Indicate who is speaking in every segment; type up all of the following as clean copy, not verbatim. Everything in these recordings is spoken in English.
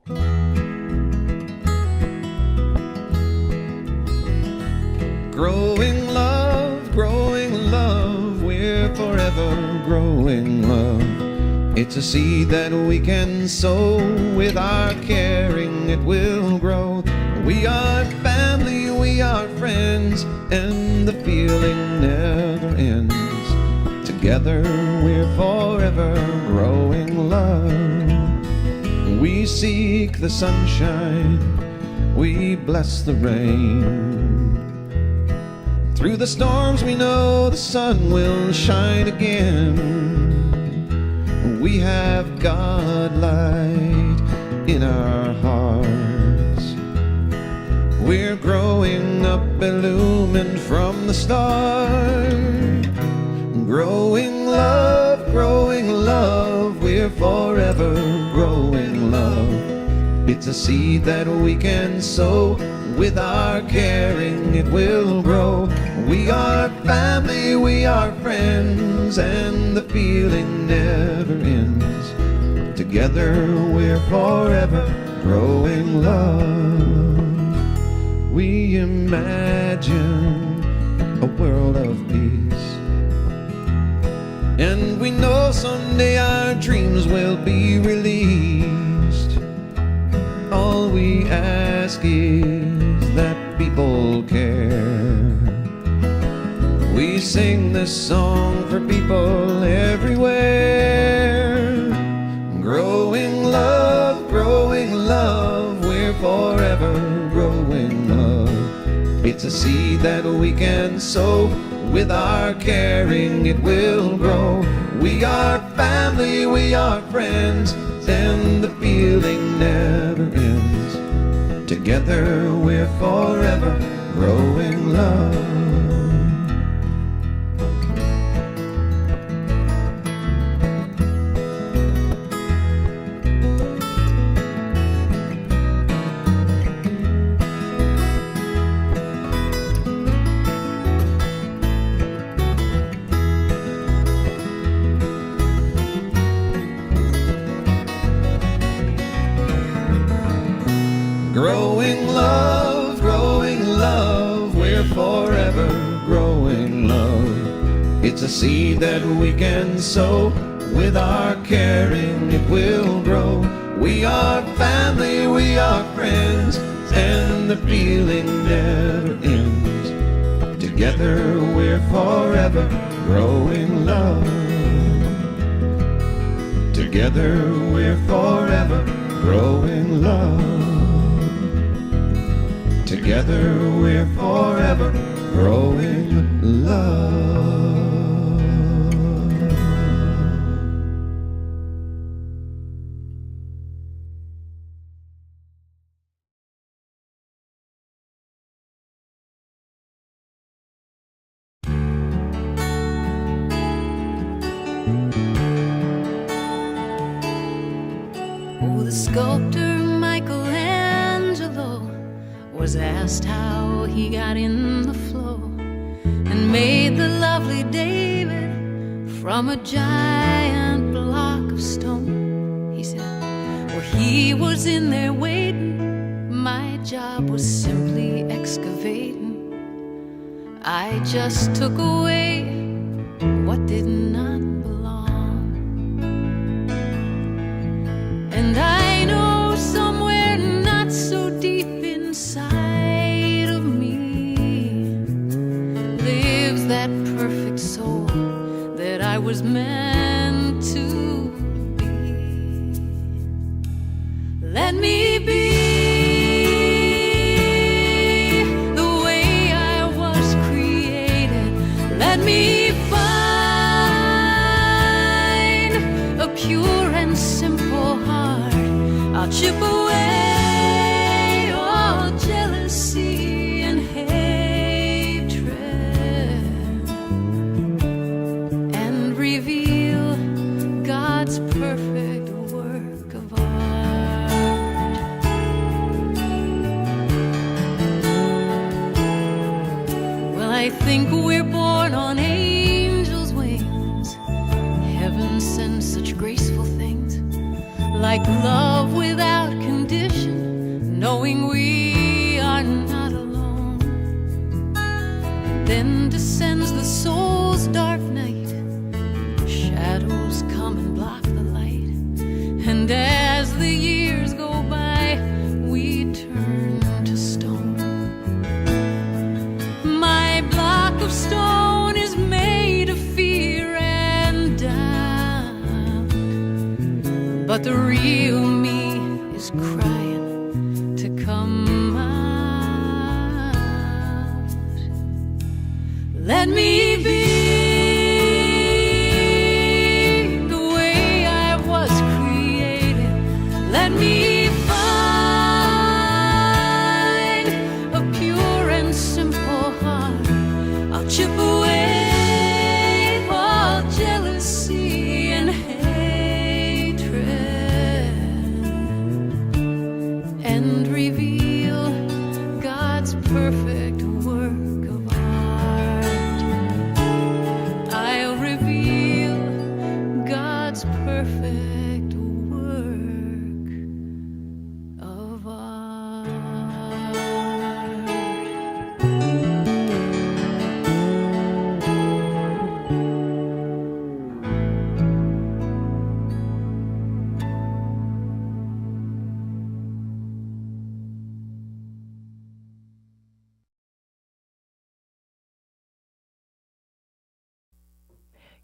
Speaker 1: Growing love, we're forever growing love. It's a seed that we can sow. With our caring it will grow. We are family, we are friends, and the feeling never ends. Together we're forever growing love. We seek the sunshine, we bless the rain. Through the storms we know the sun will shine again. We have God light in our hearts. We're growing up, illumined from the start. Growing love, we're forever growing love. It's a seed that we can sow. With our caring it will grow. We are family, we are friends, and the feeling never ends. Together we're forever growing love. We imagine a world of peace, and we know someday our dreams will be released. All we ask is that people care. We sing this song for people everywhere. Growing love, we're forever growing love. It's a seed that we can sow. With our caring it will grow. We are family, we are friends, and the feeling never ends. Together we're forever growing love. Growing love, we're forever growing love. It's a seed that we can sow. With our caring it will grow. We are family, we are friends, and the feeling never ends. Together we're forever growing love. Together we're forever growing love. Together we're forever growing love.
Speaker 2: Oh, the sculptor Michelangelo was asked how he got in the flow and made the lovely David from a giant block of stone. He said, well, he was in there waiting. My job was simply excavating. I just took away what did not belong. And I know somewhere not so deep inside of me lives that perfect soul that I was meant to be. Let me be the way I was created. Let me find a pure and simple heart. I'll chip away all jealousy and hatred and reveal God's perfect work of art. Well, I think we're born on angels' wings. Heaven sends such graceful things, like love without condition. Then descends the soul's dark night. Shadows come and block the light. And as the years go by, we turn to stone. My block of stone is made of fear and doubt, but the real me is crying to come out. Let me be the way I was created. Let me find a pure and simple heart. I'll chip away all jealousy and hatred and reveal God's perfect work of art. I'll reveal God's perfect work of art.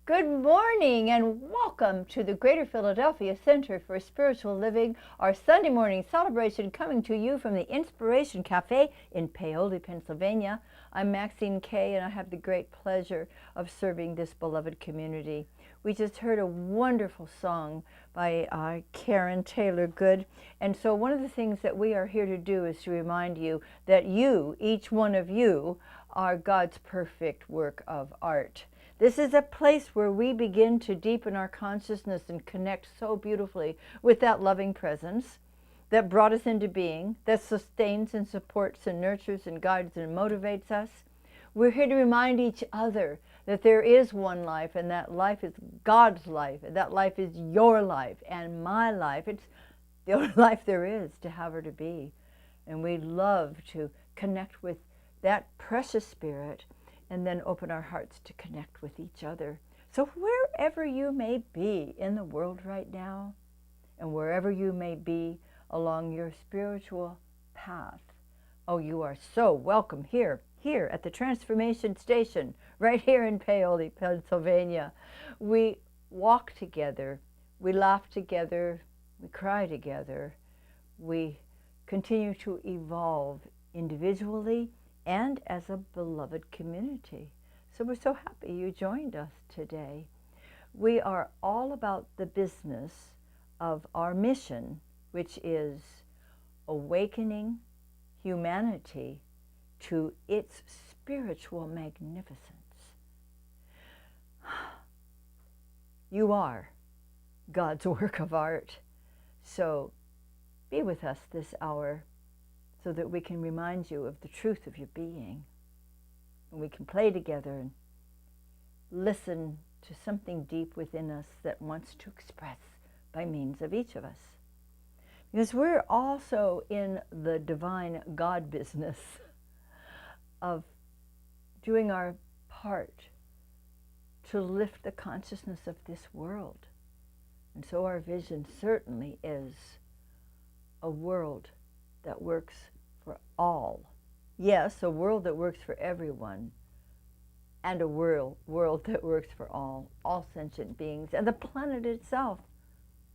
Speaker 3: Good morning and welcome to the Greater Philadelphia Center for Spiritual Living, our Sunday morning celebration coming to you from the Inspiration Cafe in Paoli, Pennsylvania. I'm Maxine Kaye and I have the great pleasure of serving this beloved community. We just heard a wonderful song by Karen Taylor Good, and so one of the things that we are here to do is to remind you that you, each one of you, are God's perfect work of art. This is a place where we begin to deepen our consciousness and connect so beautifully with that loving presence that brought us into being, that sustains and supports and nurtures and guides and motivates us. We're here to remind each other that there is one life, and that life is God's life, and that life is your life and my life. It's the only life there is to have or to be. And we love to connect with that precious spirit and then open our hearts to connect with each other. So wherever you may be in the world right now, and wherever you may be along your spiritual path, oh, you are so welcome here at the Transformation Station, right here in Paoli, Pennsylvania. We walk together, we laugh together, we cry together, we continue to evolve individually and as a beloved community. So we're so happy you joined us today. We are all about the business of our mission, which is awakening humanity to its spiritual magnificence. You are God's work of art. So be with us this hour so that we can remind you of the truth of your being. And we can play together and listen to something deep within us that wants to express by means of each of us. Because we're also in the divine God business of doing our part to lift the consciousness of this world. And so our vision certainly is a world that works for all. Yes, a world that works for everyone, and a world that works for all sentient beings, and the planet itself.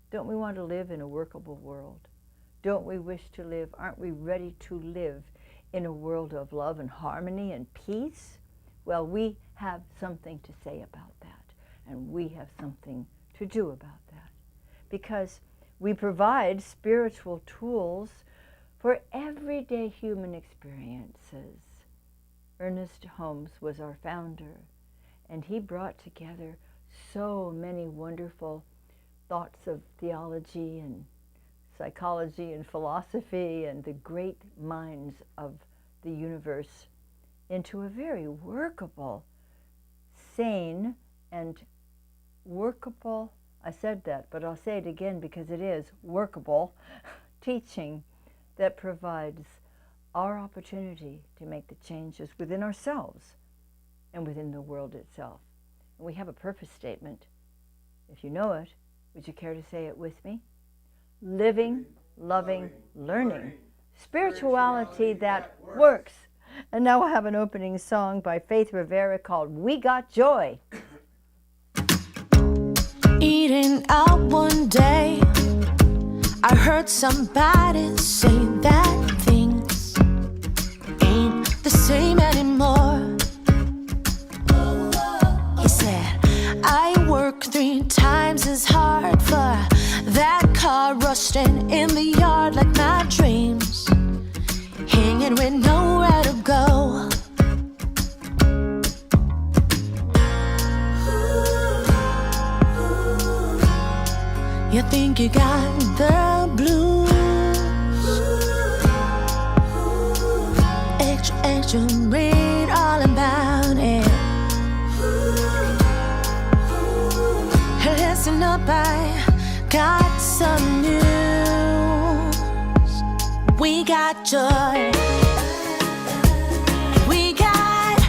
Speaker 3: Don't we want to live in a workable world? Don't we wish to live? Aren't we ready to live in a world of love and harmony and peace? Well, we have something to say about that, and we have something to do about that, because we provide spiritual tools for everyday human experiences. Ernest Holmes was our founder, and he brought together so many wonderful thoughts of theology and psychology and philosophy and the great minds of the universe into a very workable, sane, and workable, I said that, but I'll say it again because it is workable, teaching that provides our opportunity to make the changes within ourselves and within the world itself. And we have a purpose statement. If you know it, would you care to say it with me? Living, loving, learning. Spirituality that works. And now we'll have an opening song by Faith Rivera called We Got Joy.
Speaker 4: Eating out one day, I heard somebody say that things ain't the same anymore. He said, I work 3 times as hard for that car rusting in the yard like my dreams, hanging with nowhere to go. You think you got the blues, extra, extra, read all about it. Listen up, I got some news. We got joy. We got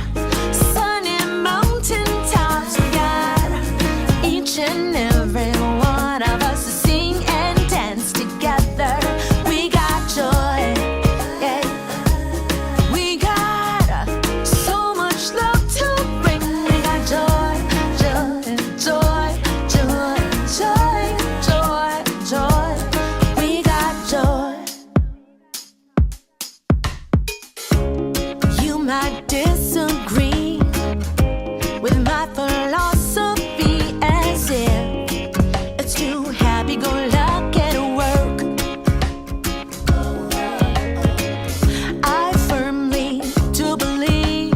Speaker 4: sunny mountain tops. We got each and every one of us to sing and dance together. We got joy. Yeah. We got so much love to bring. We got joy, joy, joy, joy, joy, joy, joy. We got joy. You might disagree with my philosophy, as if it's too happy-go-lucky to work. I firmly do believe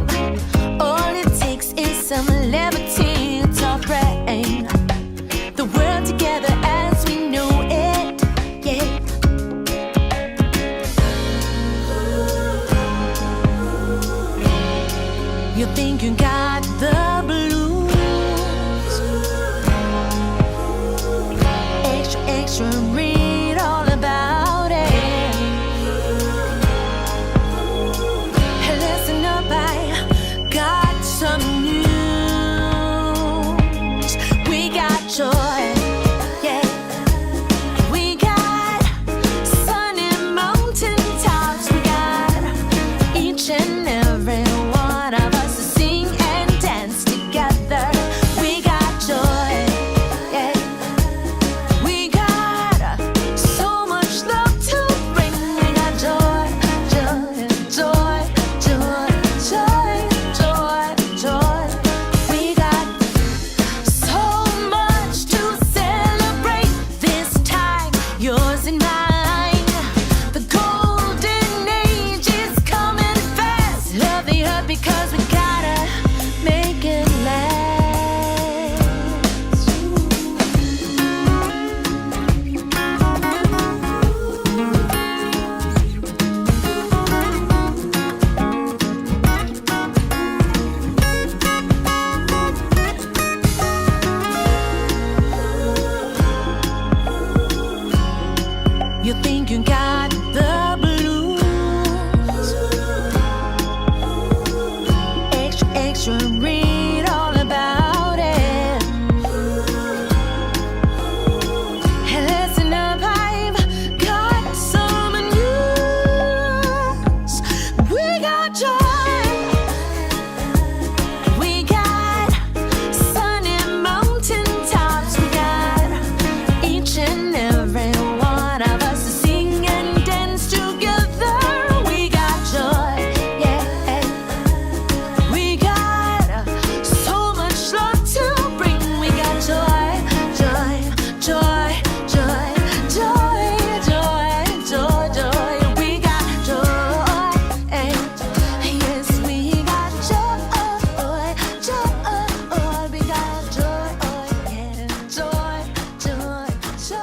Speaker 4: all it takes is some liberty to bring the world together as we know it. Yeah. You think you got the blues, extra, extra, read all about it. Hey, listen up, I got some news. We got joy, yeah. We got sunny mountain tops. We got each and every one of us to sing and dance together. We got joy, yeah. We got so much love to bring. We got joy, joy, joy, joy, joy, joy, joy. We got so much to celebrate this time, yours and mine. The golden age is coming fast. Love the earth because we gotta make it last. You think you got the blues, extra, extra, read all about it. Hey, listen up, I've got some news. We got joy. We got sunny mountain tops. We got each and every one of us to sing and dance together. We got joy, yeah. We got so much love to bring. We got joy, joy, joy, joy, joy, joy, joy, joy. We got joy, yes, we got joy, joy. We got joy, yeah, joy, joy, joy,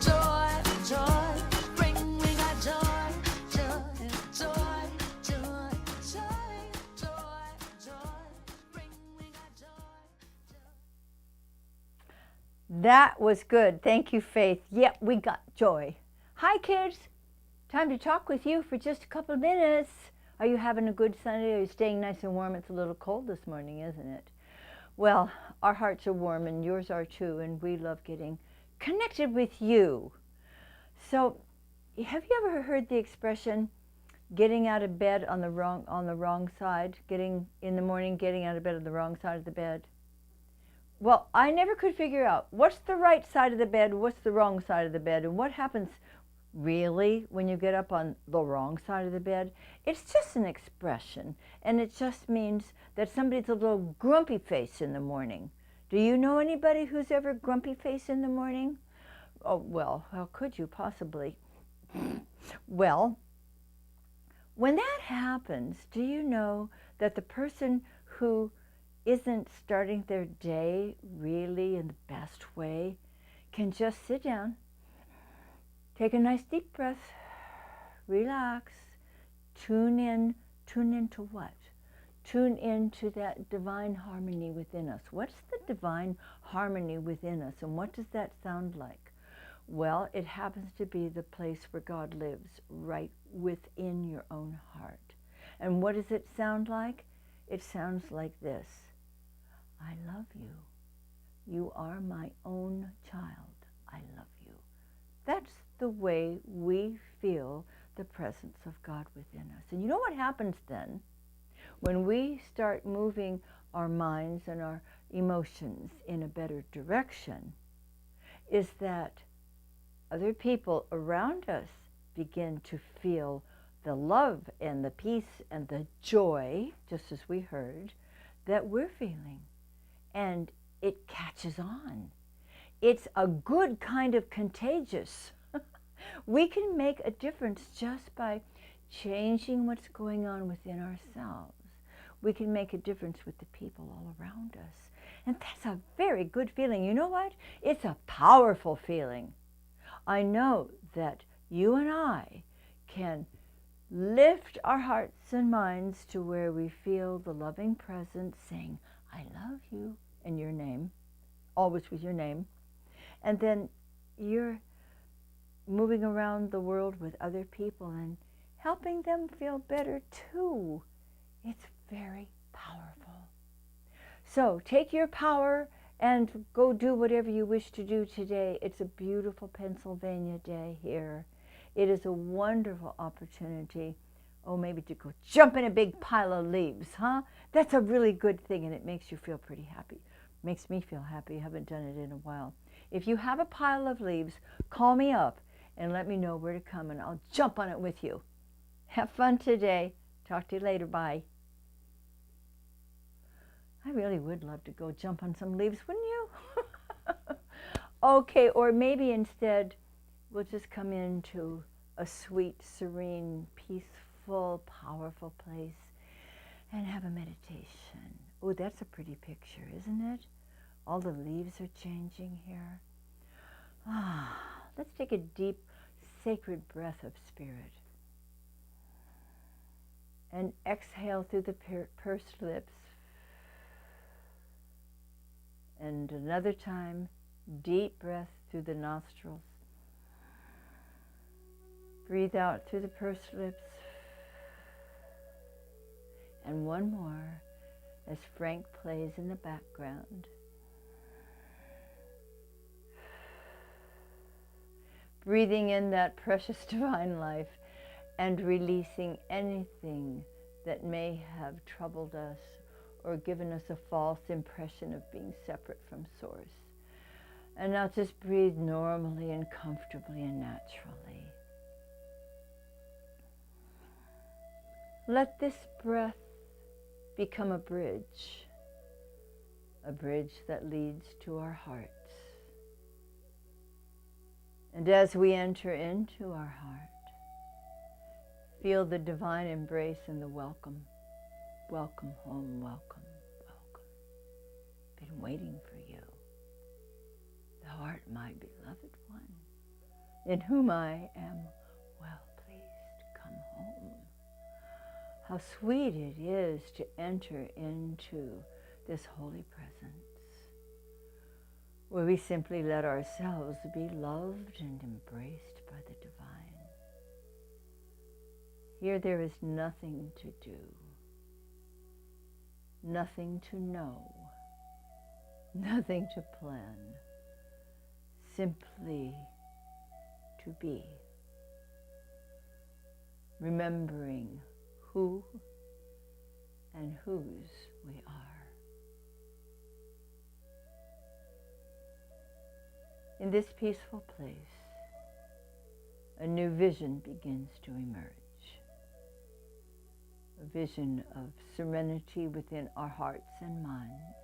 Speaker 4: joy, joy. Bring, we got joy, joy, joy, joy, joy, joy, joy. Bring, we got joy.
Speaker 3: That was good. Thank you, Faith. Yep, we got joy. Hi, kids. Time to talk with you for just a couple of minutes. Are you having a good Sunday? Are you staying nice and warm? It's a little cold this morning, isn't it? Well, our hearts are warm and yours are too, and we love getting connected with you. So, have you ever heard the expression getting out of bed on the wrong side, getting in the morning, getting out of bed on the wrong side of the bed? Well, I never could figure out what's the right side of the bed, what's the wrong side of the bed, and what happens really when you get up on the wrong side of the bed. It's just an expression, and it just means that somebody's a little grumpy face in the morning. Do you know anybody who's ever grumpy face in the morning? Oh, well, how could you possibly? Well, when that happens, do you know that the person who isn't starting their day really in the best way can just sit down, take a nice deep breath, relax, tune in to what? Tune into that divine harmony within us. What's the divine harmony within us, and what does that sound like? Well, it happens to be the place where God lives, right within your own heart. And what does it sound like? It sounds like this. I love you. You are my own child. I love you. That's the way we feel the presence of God within us. And you know what happens then? When we start moving our minds and our emotions in a better direction, is that other people around us begin to feel the love and the peace and the joy, just as we heard, that we're feeling. And it catches on. It's a good kind of contagious. We can make a difference just by changing what's going on within ourselves. We can make a difference with the people all around us. And that's a very good feeling. You know what? It's a powerful feeling. I know that you and I can lift our hearts and minds to where we feel the loving presence saying, I love you, in your name, always with your name. And then you're moving around the world with other people and helping them feel better too. It's very powerful. So take your power and go do whatever you wish to do today. It's a beautiful Pennsylvania day here. It is a wonderful opportunity. Oh, maybe to go jump in a big pile of leaves, huh? That's a really good thing, and it makes you feel pretty happy. Makes me feel happy. I haven't done it in a while. If you have a pile of leaves, call me up and let me know where to come, and I'll jump on it with you. Have fun today. Talk to you later. Bye. I really would love to go jump on some leaves, wouldn't you? Okay, or maybe instead we'll just come into a sweet, serene, peaceful, powerful place and have a meditation. Oh, that's a pretty picture, isn't it? All the leaves are changing here. Let's take a deep, sacred breath of spirit. And exhale through the pursed lips. And another time, deep breath through the nostrils. Breathe out through the pursed lips. And one more as Frank plays in the background. Breathing in that precious divine life and releasing anything that may have troubled us or given us a false impression of being separate from Source. And now just breathe normally and comfortably and naturally. Let this breath become a bridge that leads to our hearts. And as we enter into our heart, feel the divine embrace and the welcome. Welcome home, welcome, welcome. Been waiting for you. Thou art my beloved one, in whom I am well pleased. Come home. How sweet it is to enter into this holy presence, where we simply let ourselves be loved and embraced by the divine. Here there is nothing to do, nothing to know, nothing to plan, simply to be, remembering who and whose we are. In this peaceful place, a new vision begins to emerge. A vision of serenity within our hearts and minds,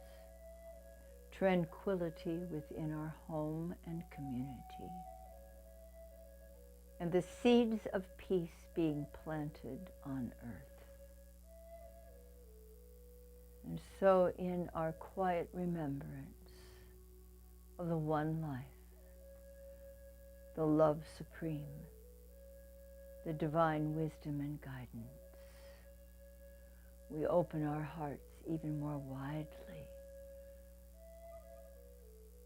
Speaker 3: tranquility within our home and community, and the seeds of peace being planted on earth. And so in our quiet remembrance of the one life, the love supreme, the divine wisdom and guidance, we open our hearts even more widely,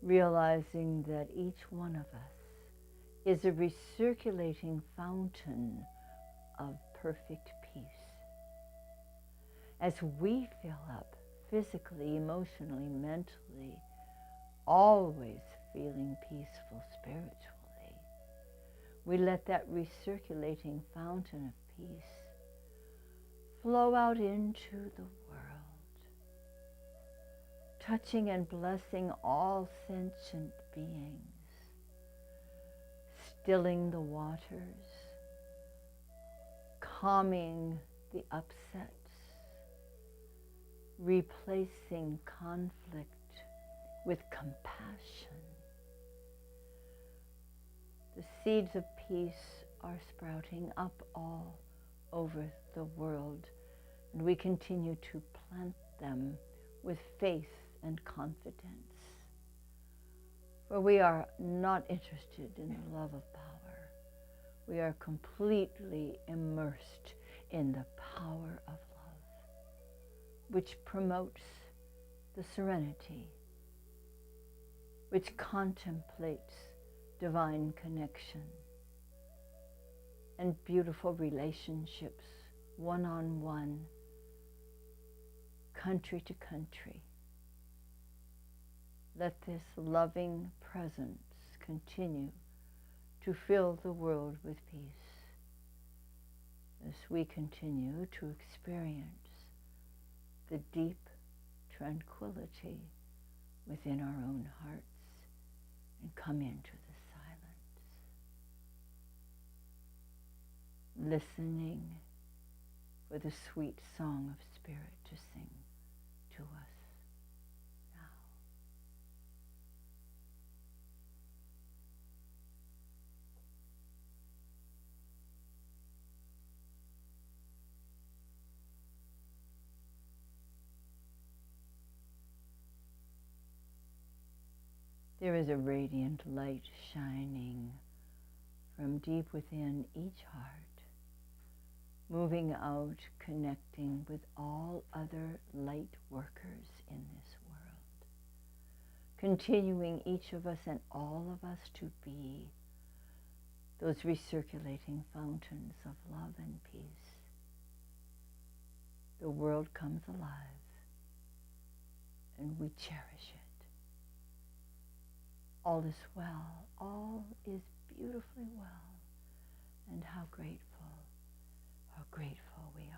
Speaker 3: realizing that each one of us is a recirculating fountain of perfect peace. As we fill up physically, emotionally, mentally, always feeling peaceful spiritually, we let that recirculating fountain of peace flow out into the world, touching and blessing all sentient beings, stilling the waters, calming the upsets, replacing conflict with compassion. The seeds of peace are sprouting up all over the world, and we continue to plant them with faith and confidence. For we are not interested in the love of power. We are completely immersed in the power of love, which promotes the serenity, which contemplates divine connection and beautiful relationships, one-on-one, country to country. Let this loving presence continue to fill the world with peace as we continue to experience the deep tranquility within our own hearts and come into the silence, listening for the sweet song of spirit to sing to us now. There is a radiant light shining from deep within each heart, moving out, connecting with all other light workers in this world, continuing each of us and all of us to be those recirculating fountains of love and peace. The world comes alive, and we cherish it. All is well, all is beautifully well, and how grateful we are.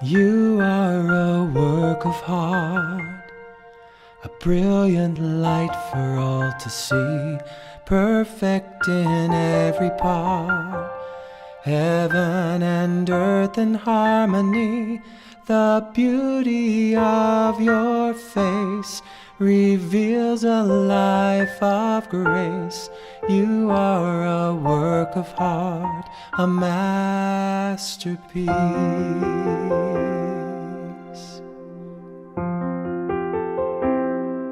Speaker 5: You are a work of art, a brilliant light for all to see, perfect in every part, heaven and earth in harmony. The beauty of your face reveals a life of grace. You are a work of art, a masterpiece.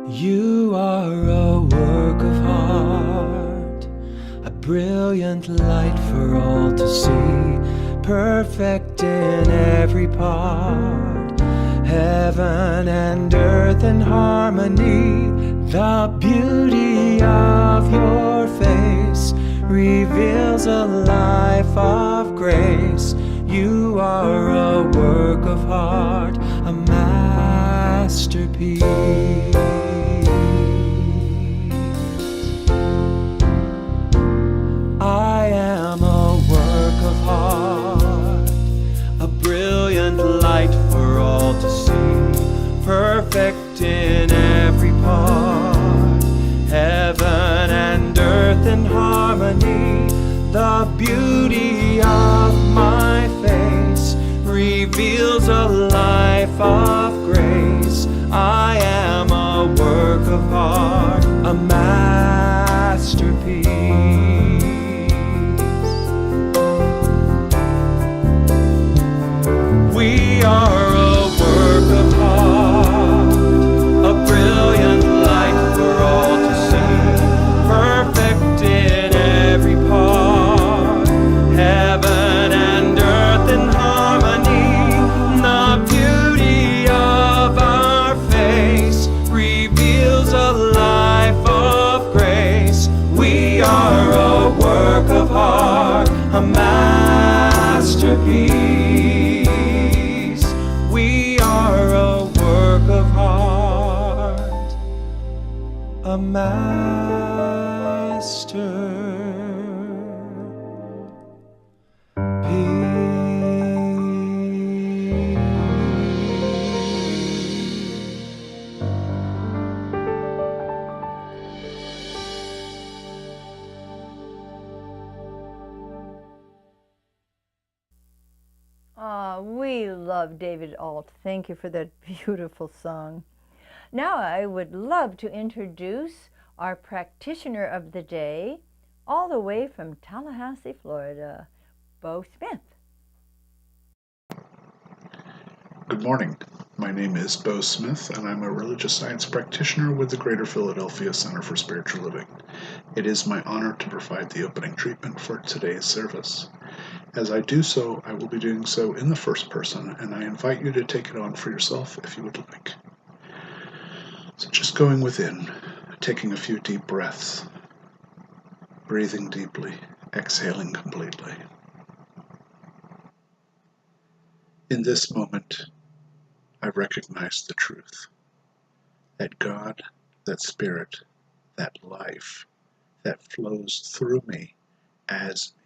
Speaker 5: You are brilliant light for all to see, perfect in every part, heaven and earth in harmony. The beauty of your face reveals a life of grace. You are a work of art, a masterpiece. I am a work of art, a brilliant light for all to see, perfect in every part, heaven and earth in harmony. The beauty of my face reveals a life of grace. I am a work of art, a masterpiece. We are a work of art, a brilliant light for all to see, perfect in every part, heaven and earth in harmony. The beauty of our face reveals a life of grace. We are a work of art, a masterpiece. We are a work of art, a masterpiece.
Speaker 3: We love David Alt. Thank you for that beautiful song. Now I would love to introduce our practitioner of the day, all the way from Tallahassee, Florida, Bo Smith.
Speaker 6: Good morning. My name is Bo Smith, and I'm a religious science practitioner with the Greater Philadelphia Center for Spiritual Living. It is my honor to provide the opening treatment for today's service. As I do so, I will be doing so in the first person, and I invite you to take it on for yourself if you would like. So just going within, taking a few deep breaths, breathing deeply, exhaling completely. In this moment, I recognize the truth that God, that Spirit, that life that flows through me as me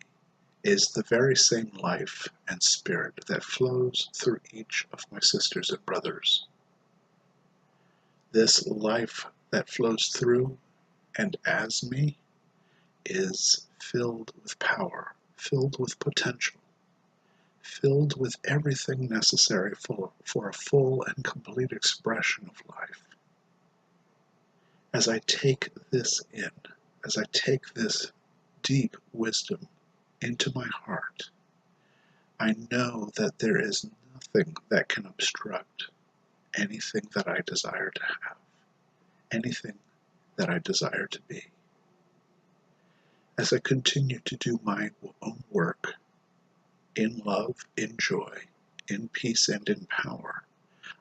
Speaker 6: is the very same life and Spirit that flows through each of my sisters and brothers. This life that flows through and as me is filled with power, filled with potential, filled with everything necessary for a full and complete expression of life. As I take this in, as I take this deep wisdom into my heart, I know that there is nothing that can obstruct anything that I desire to have, anything that I desire to be. As I continue to do my own work in love, in joy, in peace, and in power,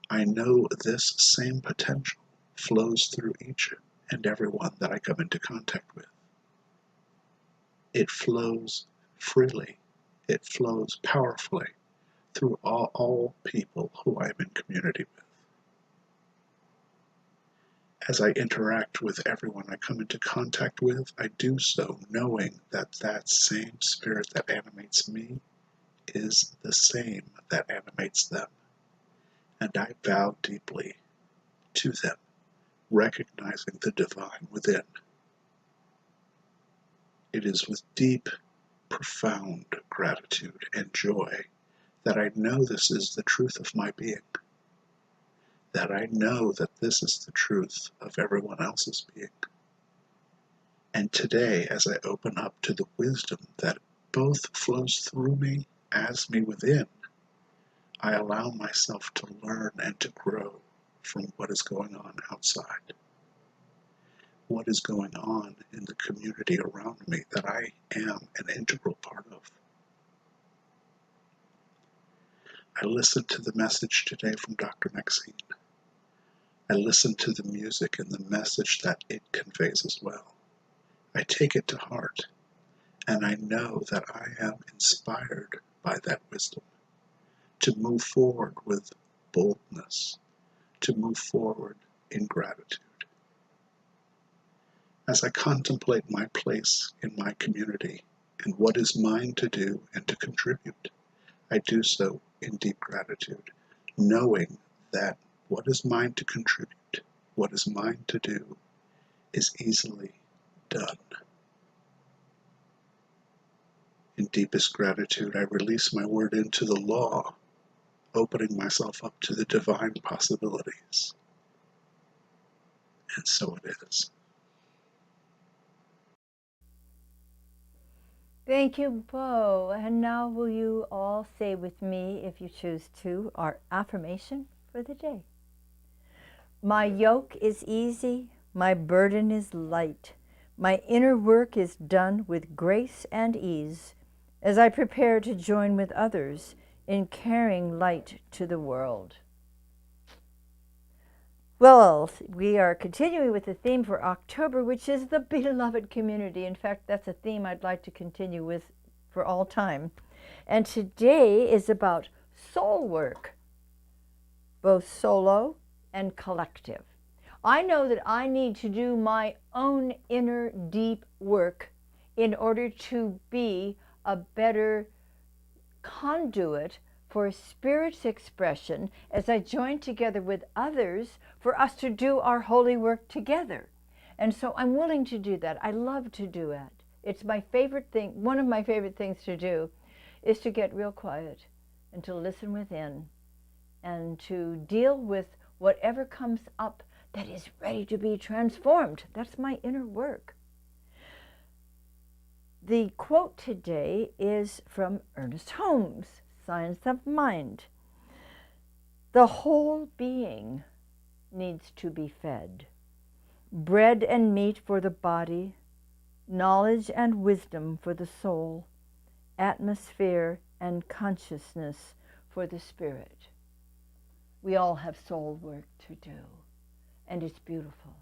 Speaker 6: I know this same potential flows through each and every one that I come into contact with. It flows freely. It flows powerfully through all people who I am in community with. As I interact with everyone I come into contact with, I do so knowing that that same Spirit that animates me is the same that animates them. And I bow deeply to them, recognizing the divine within. It is with deep, profound gratitude and joy that I know this is the truth of my being, that I know that this is the truth of everyone else's being. And today, as I open up to the wisdom that both flows through me as me within, I allow myself to learn and to grow from what is going on outside. what is going on in the community around me that I am an integral part of. I listened to the message today from Dr. Maxine. I listen to the music and the message that it conveys as well. I take it to heart, and I know that I am inspired by that wisdom to move forward with boldness, to move forward in gratitude. As I contemplate my place in my community and what is mine to do and to contribute, I do so in deep gratitude, knowing that what is mine to contribute, what is mine to do, is easily done. In deepest gratitude, I release my word into the law, opening myself up to the divine possibilities. And so it is.
Speaker 3: Thank you, Bo. And now will you all say with me, if you choose to, our affirmation for the day. My yoke is easy, my burden is light. My inner work is done with grace and ease as I prepare to join with others in carrying light to the world. Well, we are continuing with the theme for October, which is the beloved community. In fact, that's a theme I'd like to continue with for all time. And today is about soul work, both solo and collective. I know that I need to do my own inner deep work in order to be a better conduit for Spirit's expression as I join together with others for us to do our holy work together. And so I'm willing to do that. I love to do it. It's my favorite thing. One of my favorite things to do is to get real quiet and to listen within and to deal with whatever comes up that is ready to be transformed. That's my inner work. The quote today is from Ernest Holmes, Science of Mind. The whole being needs to be fed. Bread and meat for the body, knowledge and wisdom for the soul, atmosphere and consciousness for the spirit. We all have soul work to do, and it's beautiful.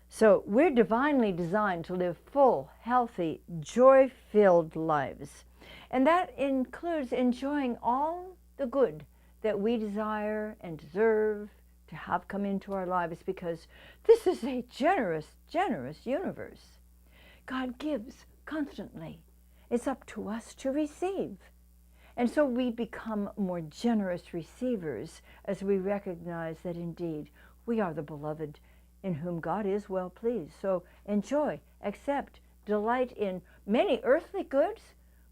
Speaker 3: So we're divinely designed to live full, healthy, joy-filled lives. And that includes enjoying all the good that we desire and deserve to have come into our lives, because this is a generous, generous universe. God gives constantly. It's up to us to receive. And so we become more generous receivers as we recognize that indeed we are the beloved in whom God is well pleased. So enjoy, accept, delight in many earthly goods.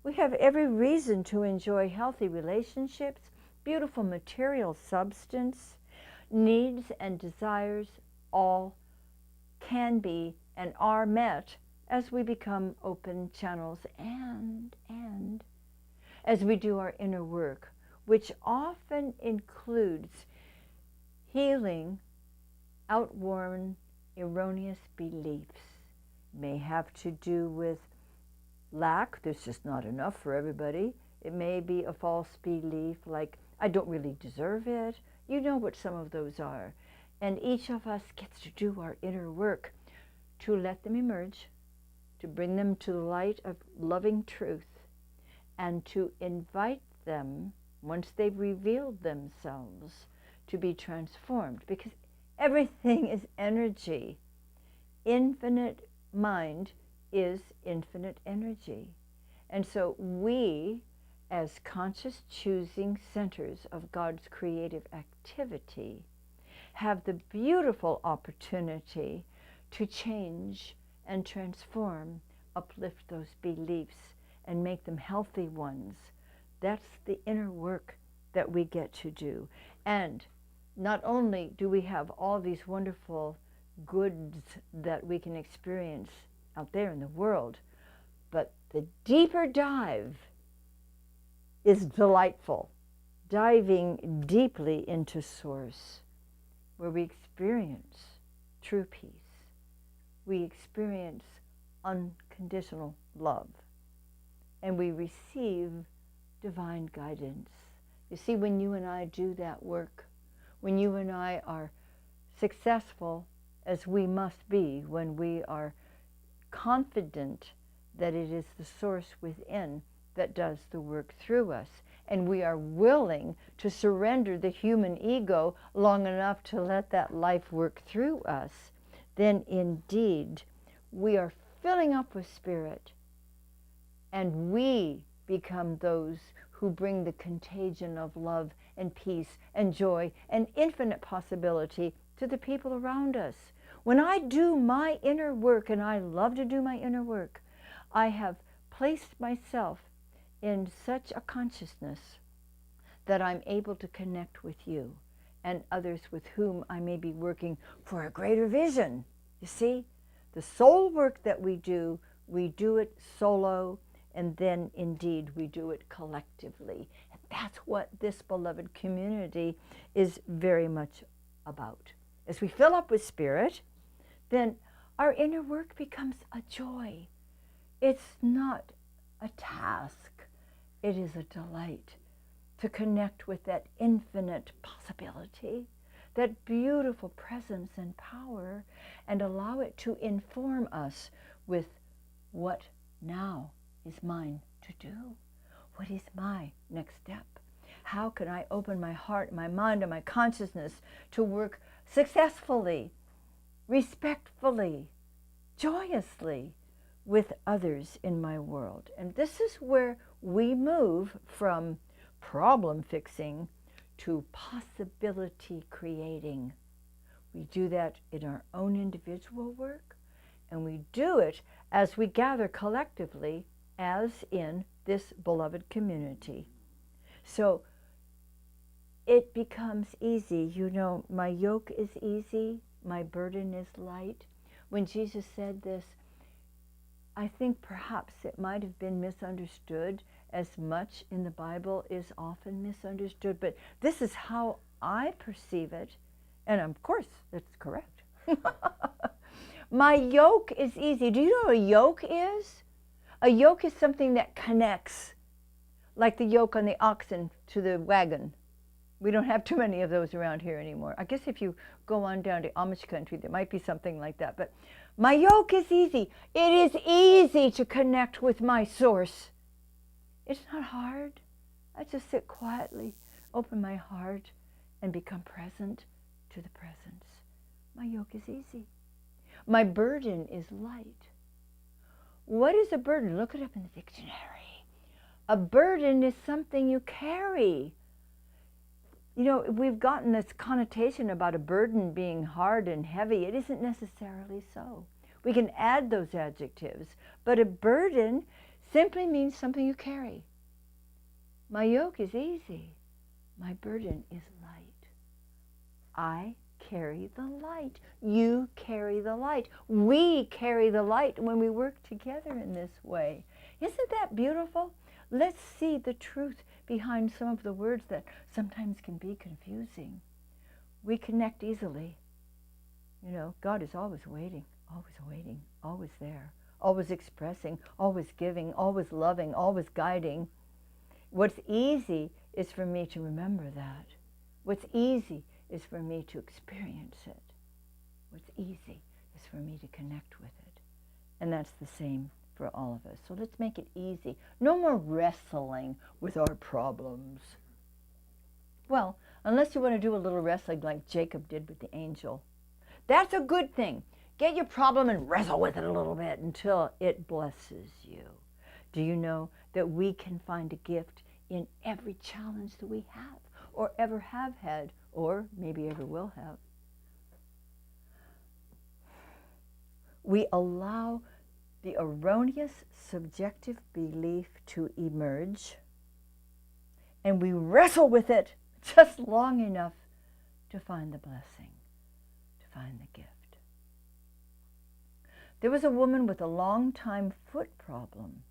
Speaker 3: We have every reason to enjoy healthy relationships, beautiful material substance, needs and desires all can be and are met as we become open channels and as we do our inner work, which often includes healing outworn erroneous beliefs. May have to do with lack. There's just not enough for everybody. It may be a false belief like, I don't really deserve it. You know what some of those are. And each of us gets to do our inner work to let them emerge, to bring them to the light of loving truth, and to invite them, once they've revealed themselves, to be transformed. Because everything is energy. Infinite mind is infinite energy. And so we, as conscious choosing centers of God's creative activity, have the beautiful opportunity to change and transform, uplift those beliefs, and make them healthy ones. That's the inner work that we get to do. And not only do we have all these wonderful goods that we can experience out there in the world, but the deeper dive is delightful, diving deeply into Source, where we experience true peace, we experience unconditional love and we receive divine guidance. You see, when you and I do that work, when you and I are successful, as we must be, when we are confident that it is the source within that does the work through us, and we are willing to surrender the human ego long enough to let that life work through us, then indeed we are filling up with spirit, and we become those who bring the contagion of love and peace and joy and infinite possibility to the people around us. When I do my inner work, and I love to do my inner work, I have placed myself in such a consciousness that I'm able to connect with you and others with whom I may be working for a greater vision. You see, the soul work that we do it solo, and then indeed we do it collectively. And that's what this beloved community is very much about. As we fill up with spirit, then our inner work becomes a joy. It's not a task, it is a delight to connect with that infinite possibility, that beautiful presence and power, and allow it to inform us with what now is mine to do. What is my next step? How can I open my heart, my mind, and my consciousness to work successfully, respectfully, joyously with others in my world? And this is where we move from problem fixing to possibility creating. We do that in our own individual work, and we do it as we gather collectively as in this beloved community. So it becomes easy. You know, my yoke is easy, my burden is light. When Jesus said this, I think perhaps it might have been misunderstood, as much in the Bible is often misunderstood, but this is how I perceive it, and of course it's correct. My yoke is easy. Do you know what a yoke is? A yoke is something that connects, like the yoke on the oxen to the wagon. We don't have too many of those around here anymore. I guess if you go on down to Amish country, there might be something like that. But my yoke is easy. It is easy to connect with my source. It's not hard. I just sit quietly, open my heart, and become present to the presence. My yoke is easy. My burden is light. What is a burden? Look it up in the dictionary. A burden is something you carry. You know, we've gotten this connotation about a burden being hard and heavy. It isn't necessarily so. We can add those adjectives, but a burden simply means something you carry. My yoke is easy. My burden is light. I carry the light. You carry the light. We carry the light when we work together in this way. Isn't that beautiful? Let's see the truth behind some of the words that sometimes can be confusing. We connect easily. You know, God is always waiting, always there, always expressing, always giving, always loving, always guiding. What's easy is for me to remember that. What's easy is for me to experience it. What's easy is for me to connect with it. And that's the same for all of us. So let's make it easy. No more wrestling with our problems. Well, unless you want to do a little wrestling like Jacob did with the angel. That's a good thing. Get your problem and wrestle with it a little bit until it blesses you. Do you know that we can find a gift in every challenge that we have, or ever have had, or maybe ever will have? We allow the erroneous subjective belief to emerge, and we wrestle with it just long enough to find the blessing, to find the gift. There was a woman with a long-time foot problem.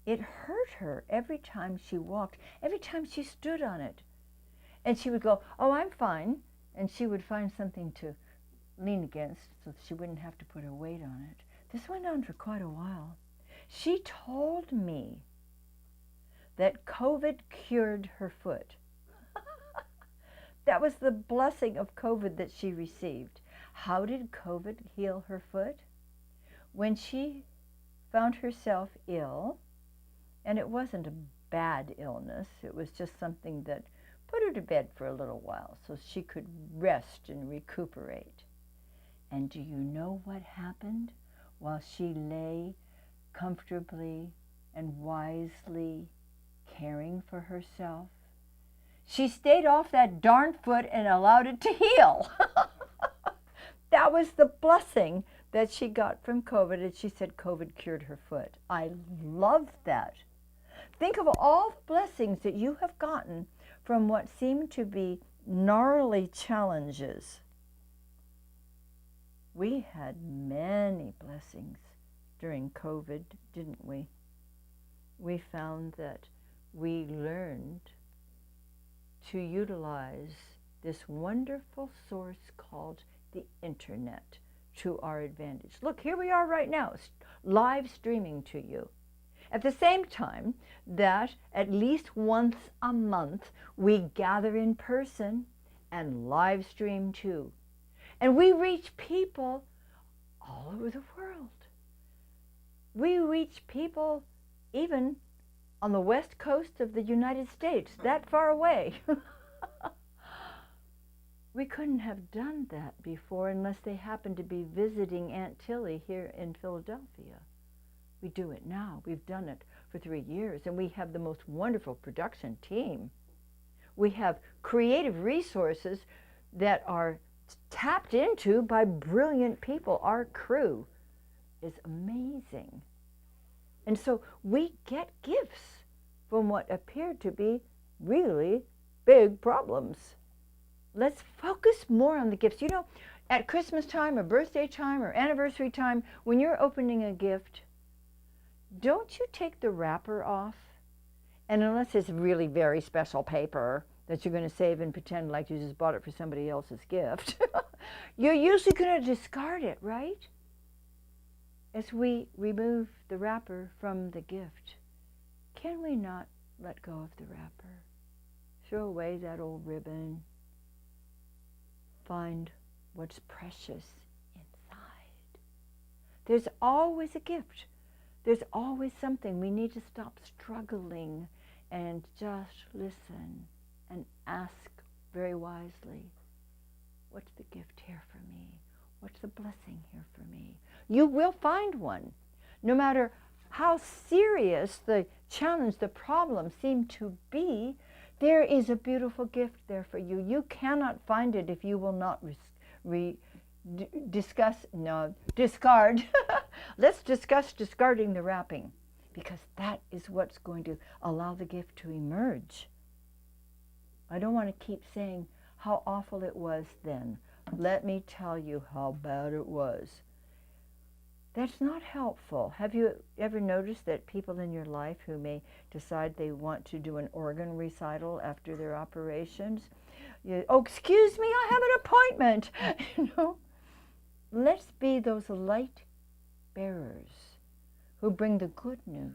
Speaker 3: It hurt her every time she walked, every time she stood on it. And she would go, oh, I'm fine. And she would find something to lean against so that she wouldn't have to put her weight on it. This went on for quite a while. She told me that COVID cured her foot. That was the blessing of COVID that she received. How did COVID heal her foot? When she found herself ill, and it wasn't a bad illness, it was just something that put her to bed for a little while so she could rest and recuperate. And do you know what happened while she lay comfortably and wisely caring for herself? She stayed off that darn foot and allowed it to heal. That was the blessing that she got from COVID, and she said COVID cured her foot. I love that. Think of all the blessings that you have gotten from what seemed to be gnarly challenges. We had many blessings during COVID, didn't we? We found that we learned to utilize this wonderful source called the internet to our advantage. Look, here we are right now, live streaming to you. At the same time that at least once a month we gather in person and live stream too. And we reach people all over the world. We reach people even on the west coast of the United States, that far away. We couldn't have done that before unless they happened to be visiting Aunt Tilly here in Philadelphia. We do it now. We've done it for 3 years, and we have the most wonderful production team. We have creative resources that are tapped into by brilliant people. Our crew is amazing. And so we get gifts from what appeared to be really big problems. Let's focus more on the gifts. You know, at Christmas time or birthday time or anniversary time, when you're opening a gift, don't you take the wrapper off? And unless it's really very special paper that you're going to save and pretend like you just bought it for somebody else's gift, you're usually going to discard it, right? As we remove the wrapper from the gift, can we not let go of the wrapper? Throw away that old ribbon. Find what's precious inside. There's always a gift. There's always something. We need to stop struggling and just listen and ask very wisely, what's the gift here for me? What's the blessing here for me? You will find one. No matter how serious the challenge, the problem seemed to be, there is a beautiful gift there for you. You cannot find it if you will not discard. Let's discuss discarding the wrapping, because that is what's going to allow the gift to emerge. I don't want to keep saying how awful it was then. Let me tell you how bad it was. That's not helpful. Have you ever noticed that people in your life who may decide they want to do an organ recital after their operations, oh, excuse me, I have an appointment. You know, let's be those light bearers who bring the good news,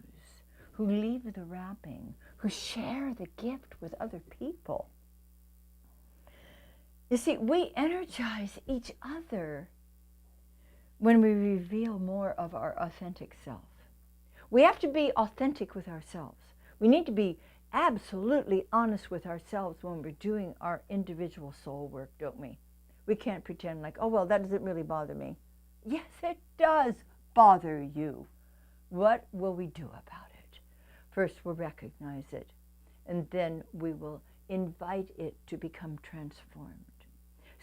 Speaker 3: who leave the wrapping, who share the gift with other people. You see, we energize each other when we reveal more of our authentic self. We have to be authentic with ourselves. We need to be absolutely honest with ourselves when we're doing our individual soul work, don't we? We can't pretend like, oh, well, that doesn't really bother me. Yes, it does bother you. What will we do about it? First, we'll recognize it, and then we will invite it to become transformed.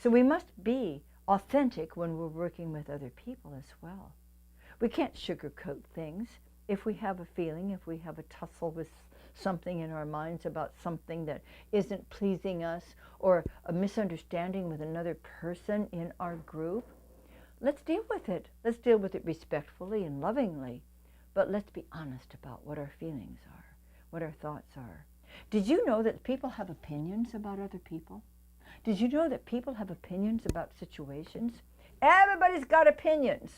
Speaker 3: So we must be authentic when we're working with other people as well. We can't sugarcoat things. If we have a feeling, if we have a tussle with something in our minds about something that isn't pleasing us, or a misunderstanding with another person in our group, let's deal with it. Let's deal with it respectfully and lovingly, but let's be honest about what our feelings are, what our thoughts are. Did you know that people have opinions about other people? Did you know that people have opinions about situations? Everybody's got opinions.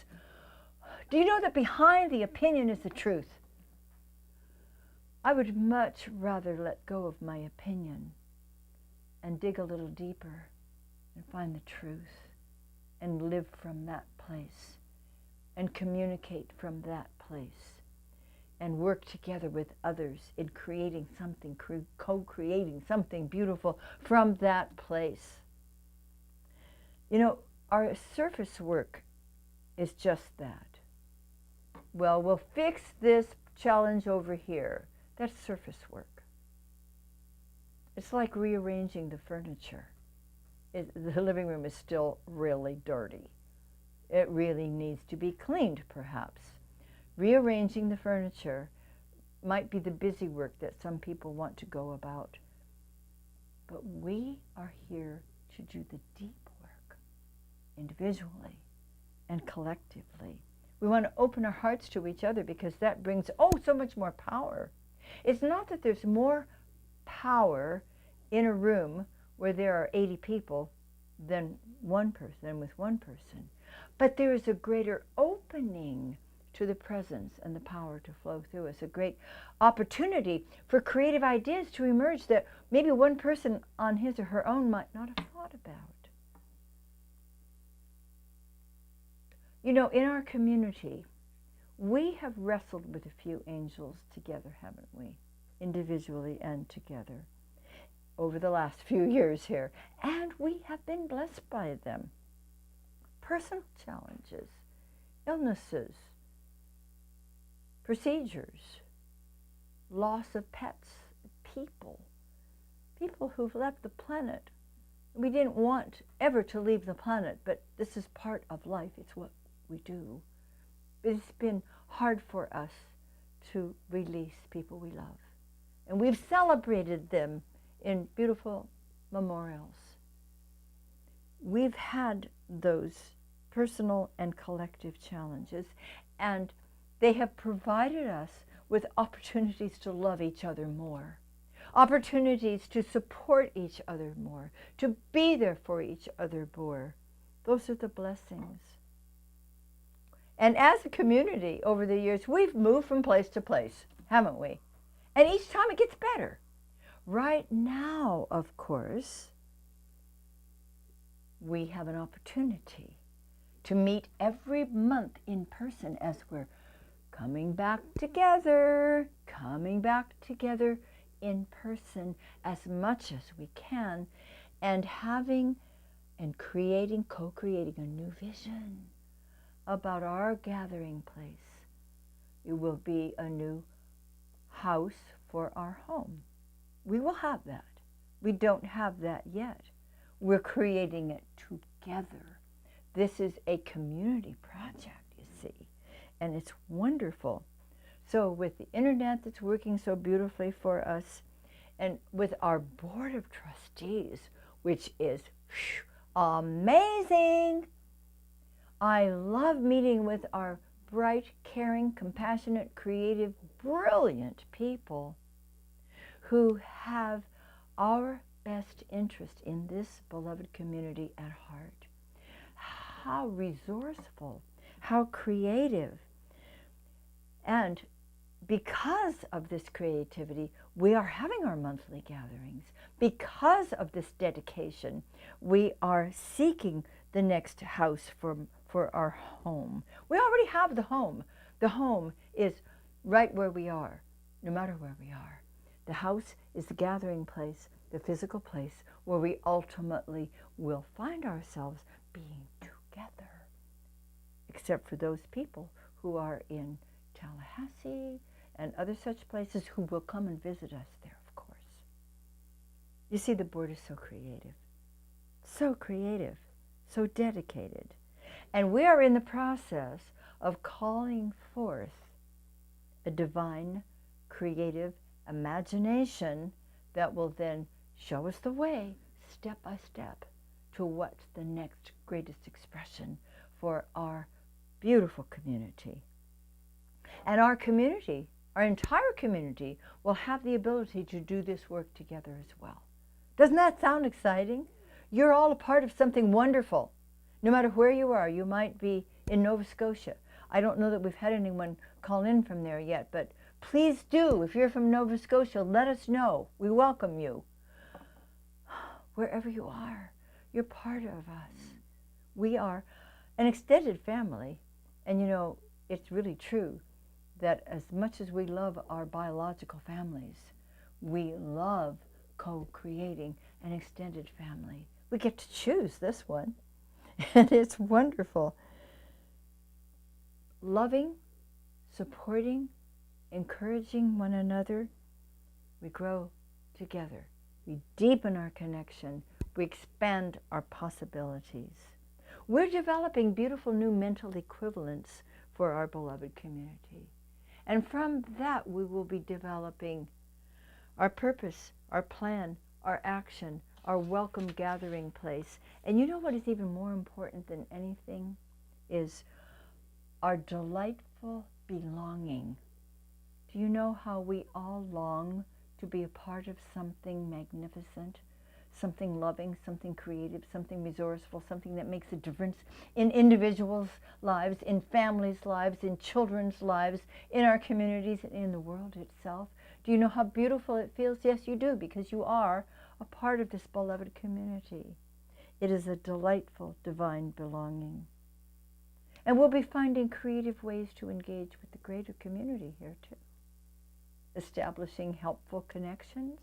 Speaker 3: Do you know that behind the opinion is the truth? I would much rather let go of my opinion and dig a little deeper and find the truth and live from that place and communicate from that place and work together with others in creating something, co-creating something beautiful from that place. You know, our surface work is just that. Well, we'll fix this challenge over here. That's surface work. It's like rearranging the furniture. The living room is still really dirty. It really needs to be cleaned, perhaps. Rearranging the furniture might be the busy work that some people want to go about. But we are here to do the deep work, individually and collectively. We want to open our hearts to each other because that brings, so much more power. It's not that there's more power in a room where there are 80 people than with one person. But there is a greater opening to the presence and the power to flow through us, a great opportunity for creative ideas to emerge that maybe one person on his or her own might not have thought about. You know, in our community, we have wrestled with a few angels together, haven't we? Individually and together over the last few years here. And we have been blessed by them. Personal challenges, illnesses, procedures, loss of pets, people who've left the planet. We didn't want ever to leave the planet, but this is part of life. It's what we do. It's been hard for us to release people we love. And we've celebrated them in beautiful memorials. We've had those personal and collective challenges, and they have provided us with opportunities to love each other more, opportunities to support each other more, to be there for each other more. Those are the blessings. And as a community over the years, we've moved from place to place, haven't we? And each time it gets better. Right now, of course, we have an opportunity to meet every month in person as we're coming back together in person as much as we can, and having and creating, co-creating a new vision about our gathering place. It will be a new house for our home. We will have that. We don't have that yet. We're creating it together. This is a community project, you see, and it's wonderful. So with the internet that's working so beautifully for us, and with our board of trustees, which is amazing. I love meeting with our bright, caring, compassionate, creative, brilliant people who have our best interest in this beloved community at heart. How resourceful, how creative. And because of this creativity, we are having our monthly gatherings. Because of this dedication, we are seeking the next house for our home. We already have the home. The home is right where we are, no matter where we are. The house is the gathering place, the physical place where we ultimately will find ourselves being together. Except for those people who are in Tallahassee and other such places who will come and visit us there, of course. You see, the board is so creative, so dedicated. And we are in the process of calling forth a divine, creative imagination that will then show us the way, step by step, to what's the next greatest expression for our beautiful community. And our community, our entire community, will have the ability to do this work together as well. Doesn't that sound exciting? You're all a part of something wonderful. No matter where you are, you might be in Nova Scotia. I don't know that we've had anyone call in from there yet, but please do. If you're from Nova Scotia, let us know. We welcome you. Wherever you are, you're part of us. We are an extended family. And you know, it's really true that as much as we love our biological families, we love co-creating an extended family. We get to choose this one, and it's wonderful. Loving, supporting, encouraging one another, we grow together. We deepen our connection. We expand our possibilities. We're developing beautiful new mental equivalents for our beloved community. And from that, we will be developing our purpose, our plan, our action, our welcome gathering place. And you know what is even more important than anything is our delightful belonging. Do you know how we all long to be a part of something magnificent, something loving, something creative, something resourceful, something that makes a difference in individuals' lives, in families' lives, in children's lives, in our communities, and in the world itself? Do you know how beautiful it feels? Yes, you do, because you are a part of this beloved community. It is a delightful, divine belonging. And we'll be finding creative ways to engage with the greater community here too. Establishing helpful connections,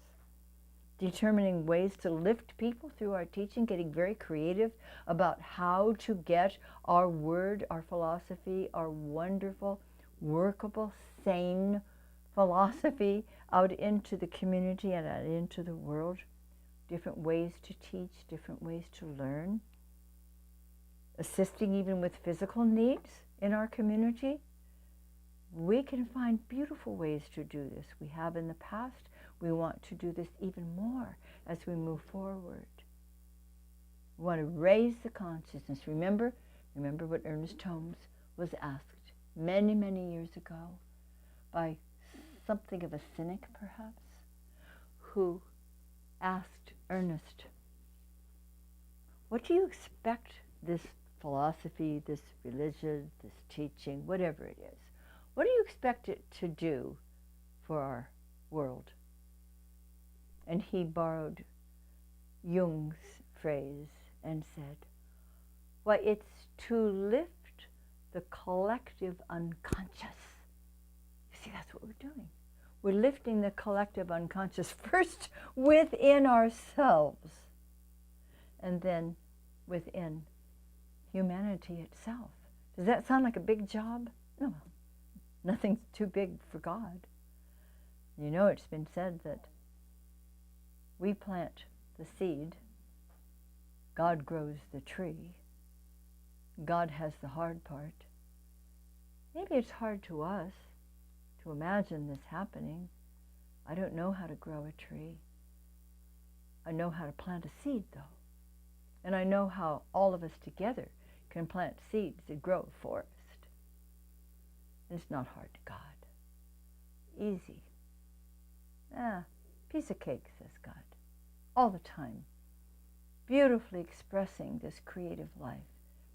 Speaker 3: determining ways to lift people through our teaching, getting very creative about how to get our word, our philosophy, our wonderful, workable, sane philosophy out into the community and out into the world. Different ways to teach, different ways to learn. Assisting even with physical needs in our community. We can find beautiful ways to do this. We have in the past. We want to do this even more as we move forward. We want to raise the consciousness. Remember what Ernest Holmes was asked many, many years ago by something of a cynic, perhaps, who asked Ernest, what do you expect this philosophy, this religion, this teaching, whatever it is, what do you expect it to do for our world? And he borrowed Jung's phrase and said, why, it's to lift the collective unconscious. You see, that's what we're doing. We're lifting the collective unconscious first within ourselves and then within humanity itself. Does that sound like a big job? No, nothing's too big for God. You know, it's been said that we plant the seed, God grows the tree, God has the hard part. Maybe it's hard to us to imagine this happening. I don't know how to grow a tree. I know how to plant a seed, though. And I know how all of us together can plant seeds that grow a forest. And it's not hard to God. Easy. Piece of cake, says God. All the time. Beautifully expressing this creative life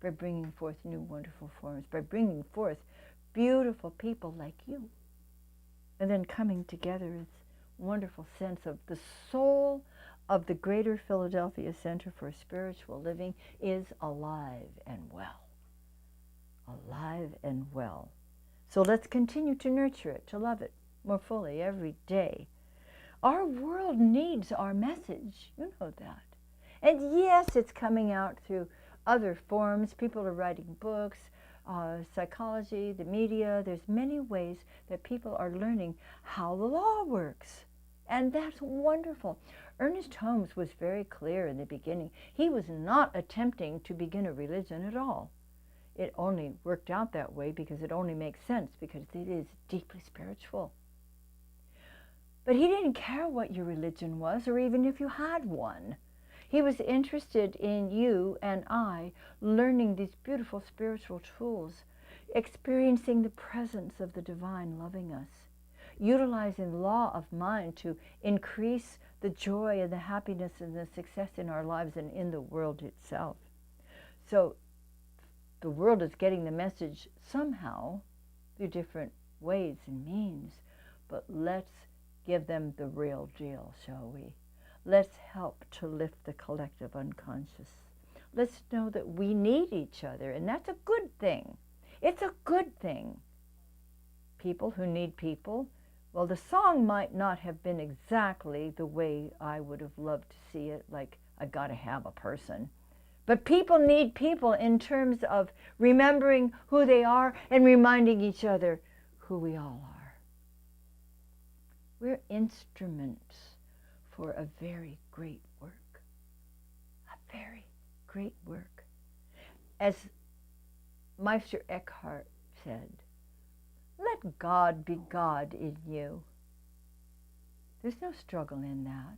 Speaker 3: by bringing forth new wonderful forms, by bringing forth beautiful people like you. And then coming together is wonderful sense of the soul of the Greater Philadelphia Center for Spiritual Living is alive and well. Alive and well. So let's continue to nurture it, to love it more fully every day. Our world needs our message. You know that. And yes, it's coming out through other forms. People are writing books, psychology, the media. There's many ways that people are learning how the law works. And that's wonderful. Ernest Holmes was very clear in the beginning. He was not attempting to begin a religion at all. It only worked out that way because it only makes sense, because it is deeply spiritual. But he didn't care what your religion was, or even if you had one. He was interested in you and I learning these beautiful spiritual tools, experiencing the presence of the divine loving us, utilizing the law of mind to increase the joy and the happiness and the success in our lives and in the world itself. So the world is getting the message somehow through different ways and means, but let's give them the real deal, shall we? Let's help to lift the collective unconscious. Let's know that we need each other, and that's a good thing. It's a good thing. People who need people, well, the song might not have been exactly the way I would have loved to see it, like, I gotta have a person. But people need people in terms of remembering who they are and reminding each other who we all are. We're instruments for a very great work. A very great work. As Meister Eckhart said, let God be God in you. There's no struggle in that.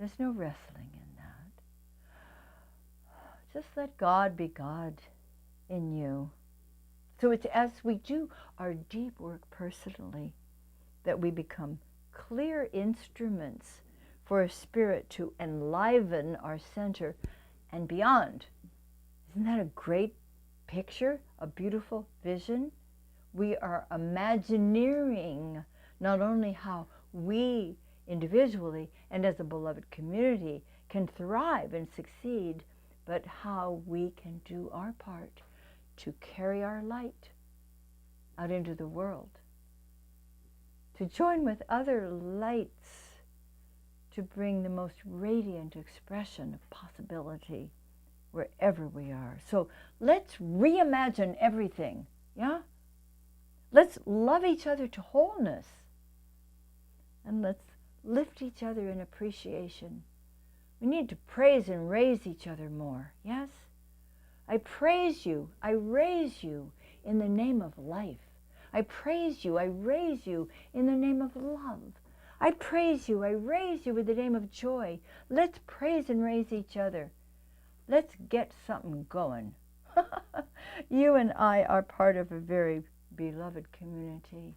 Speaker 3: There's no wrestling in that. Just let God be God in you. So it's as we do our deep work personally that we become clear instruments for a spirit to enliven our center and beyond. Isn't that a great picture, a beautiful vision? We are imagineering not only how we individually and as a beloved community can thrive and succeed, but how we can do our part to carry our light out into the world, to join with other lights to bring the most radiant expression of possibility wherever we are. So let's reimagine everything, yeah? Let's love each other to wholeness, and let's lift each other in appreciation. We need to praise and raise each other more, yes? I praise you, I raise you in the name of life. I praise you, I raise you in the name of love. I praise you, I raise you in the name of joy. Let's praise and raise each other. Let's get something going. You and I are part of a very beloved community,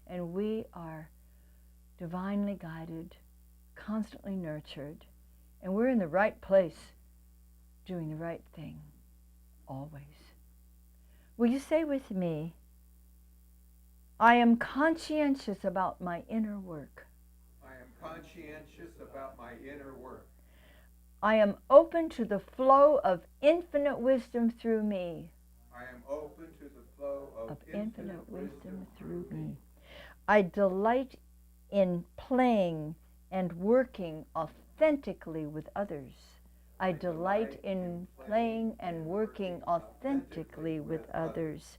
Speaker 3: and we are divinely guided, constantly nurtured, and we're in the right place, doing the right thing, always. Will you say with me, I am conscientious about my inner work.
Speaker 7: I am conscientious about my inner work.
Speaker 3: I am open to the flow of infinite wisdom through me.
Speaker 7: I am open to the flow of
Speaker 3: infinite wisdom through me. I delight in playing and working authentically with others. I delight in playing and working authentically with others.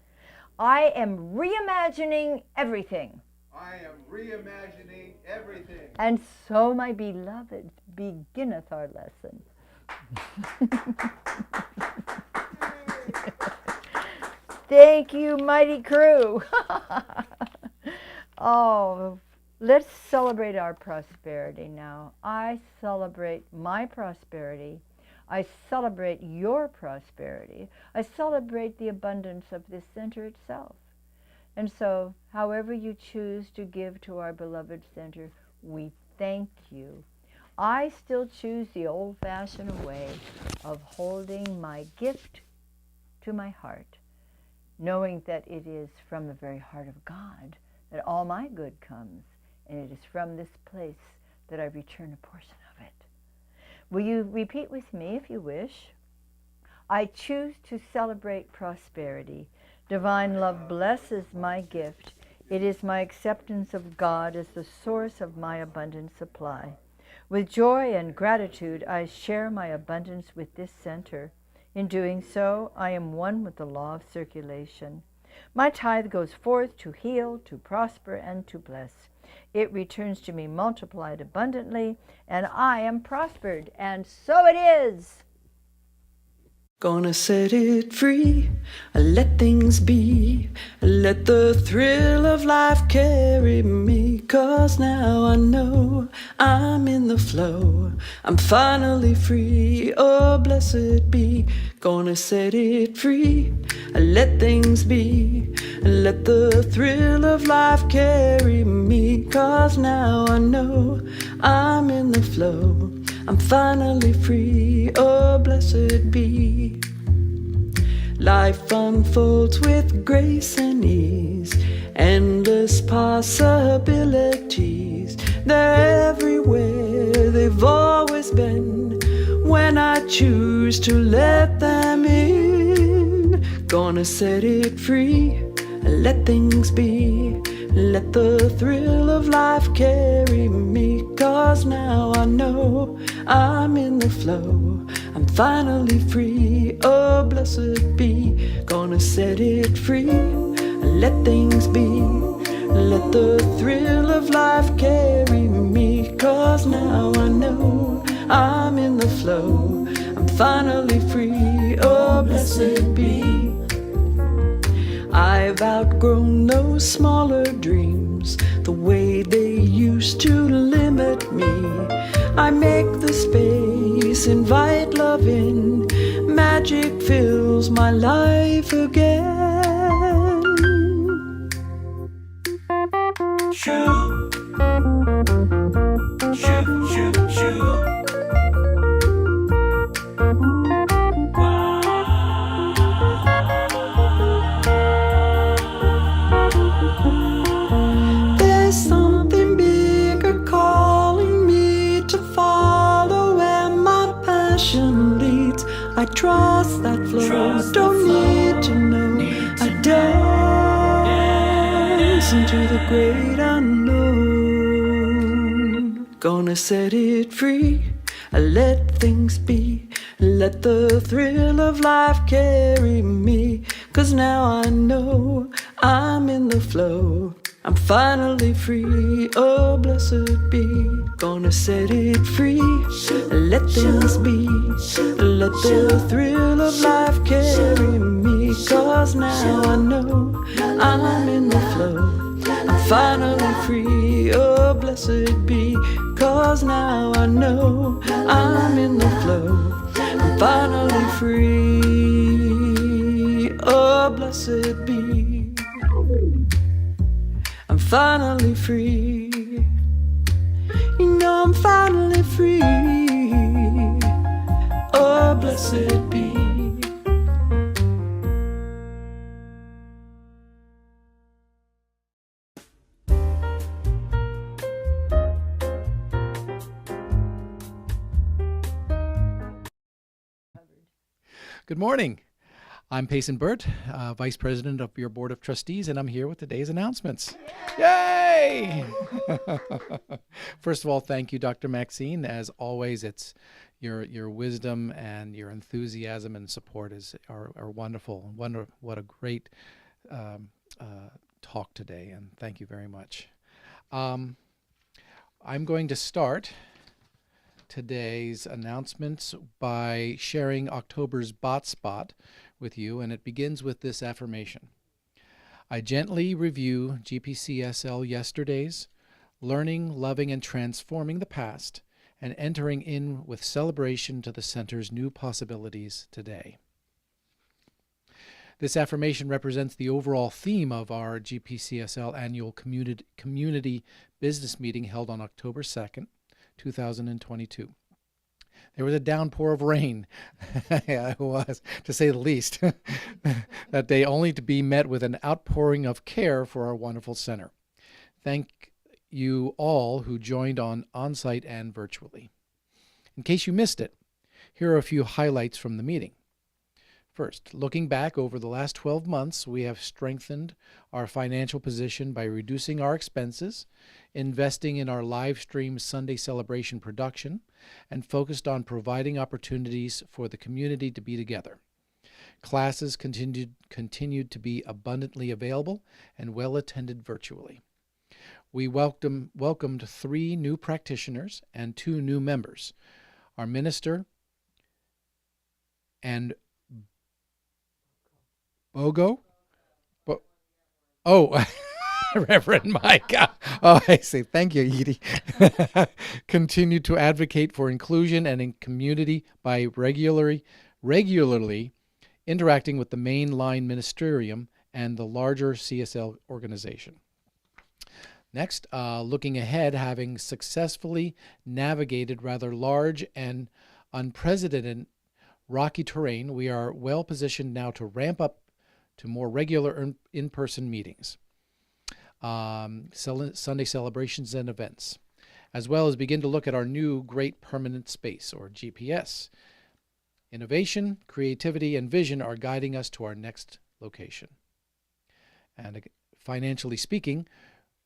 Speaker 3: I am reimagining everything.
Speaker 7: I am reimagining everything.
Speaker 3: And so, my beloved, beginneth our lesson. Thank you, mighty crew. Oh, let's celebrate our prosperity now. I celebrate my prosperity. I celebrate your prosperity. I celebrate the abundance of this center itself. And so, however you choose to give to our beloved center, we thank you. I still choose the old-fashioned way of holding my gift to my heart, knowing that it is from the very heart of God that all my good comes, and it is from this place that I return a portion of it. Will you repeat with me if you wish? I choose to celebrate prosperity. Divine love blesses my gift. It is my acceptance of God as the source of my abundant supply. With joy and gratitude, I share my abundance with this center. In doing so, I am one with the law of circulation. My tithe goes forth to heal, to prosper, and to bless. It returns to me multiplied abundantly, and I am prospered, and so it is.
Speaker 8: Gonna set it free, let things be, let the thrill of life carry me, 'cause now I know I'm in the flow, I'm finally free, oh blessed be. Gonna set it free, let things be, let the thrill of life carry me, 'cause now I know I'm in the flow, I'm finally free, oh blessed be. Life unfolds with grace and ease, endless possibilities. They're everywhere, they've always been, when I choose to let them in. Gonna set it free, let things be, let the thrill of life carry me. 'Cause now I know I'm in the flow, I'm finally free. Oh, blessed be, gonna set it free, let things be, let the thrill of life carry me. 'Cause now I know I'm in the flow, I'm finally free. Oh, blessed be. I've outgrown those smaller dreams, the way they used to limit me. I make the space, invite love in, magic fills my life again. Shoo, shoo, shoo, shoo. There's something bigger calling me to follow where my passion leads. I trust that flow, don't need to know. I dance into the great unknown. Gonna set it free, let things be, let the thrill of life carry me. 'Cause now I know I'm in the flow, I'm finally free. Oh, blessed be, gonna set it free, let things be, let the thrill of life carry me. 'Cause now I know I'm in the flow, I'm finally free. Oh, blessed be, 'cause now I know I'm in the flow, I'm finally free. Oh, blessed be, I'm finally free. You know I'm finally free. Oh, blessed be.
Speaker 9: Good morning. I'm Payson Burt, Vice President of your Board of Trustees, and I'm here with today's announcements. Yay! First of all, thank you, Dr. Maxine. As always, it's your wisdom and your enthusiasm and support are wonderful. What a great talk today, and thank you very much. I'm going to start today's announcements by sharing October's Bot Spot with you, and it begins with this affirmation. I gently review GPCSL yesterday's, learning, loving, and transforming the past, and entering in with celebration to the center's new possibilities today. This affirmation represents the overall theme of our GPCSL annual community business meeting held on October 2nd, 2022. There was a downpour of rain, yeah, it was, to say the least, that day, only to be met with an outpouring of care for our wonderful center. Thank you all who joined on-site and virtually. In case you missed it, here are a few highlights from the meeting. First, looking back over the last 12 months, we have strengthened our financial position by reducing our expenses, investing in our live stream Sunday celebration production, and focused on providing opportunities for the community to be together. Classes continued to be abundantly available and well attended virtually. We welcomed 3 new practitioners and 2 new members. Our minister and Bogo? Reverend Mike. Oh, I say thank you, Edie. Continue to advocate for inclusion and in community by regularly interacting with the mainline ministerium and the larger CSL organization. Next, looking ahead, having successfully navigated rather large and unprecedented rocky terrain, we are well positioned now to ramp up to more regular in-person meetings, Sunday celebrations and events, as well as begin to look at our new Great Permanent Space, or GPS. Innovation, creativity, and vision are guiding us to our next location. And financially speaking,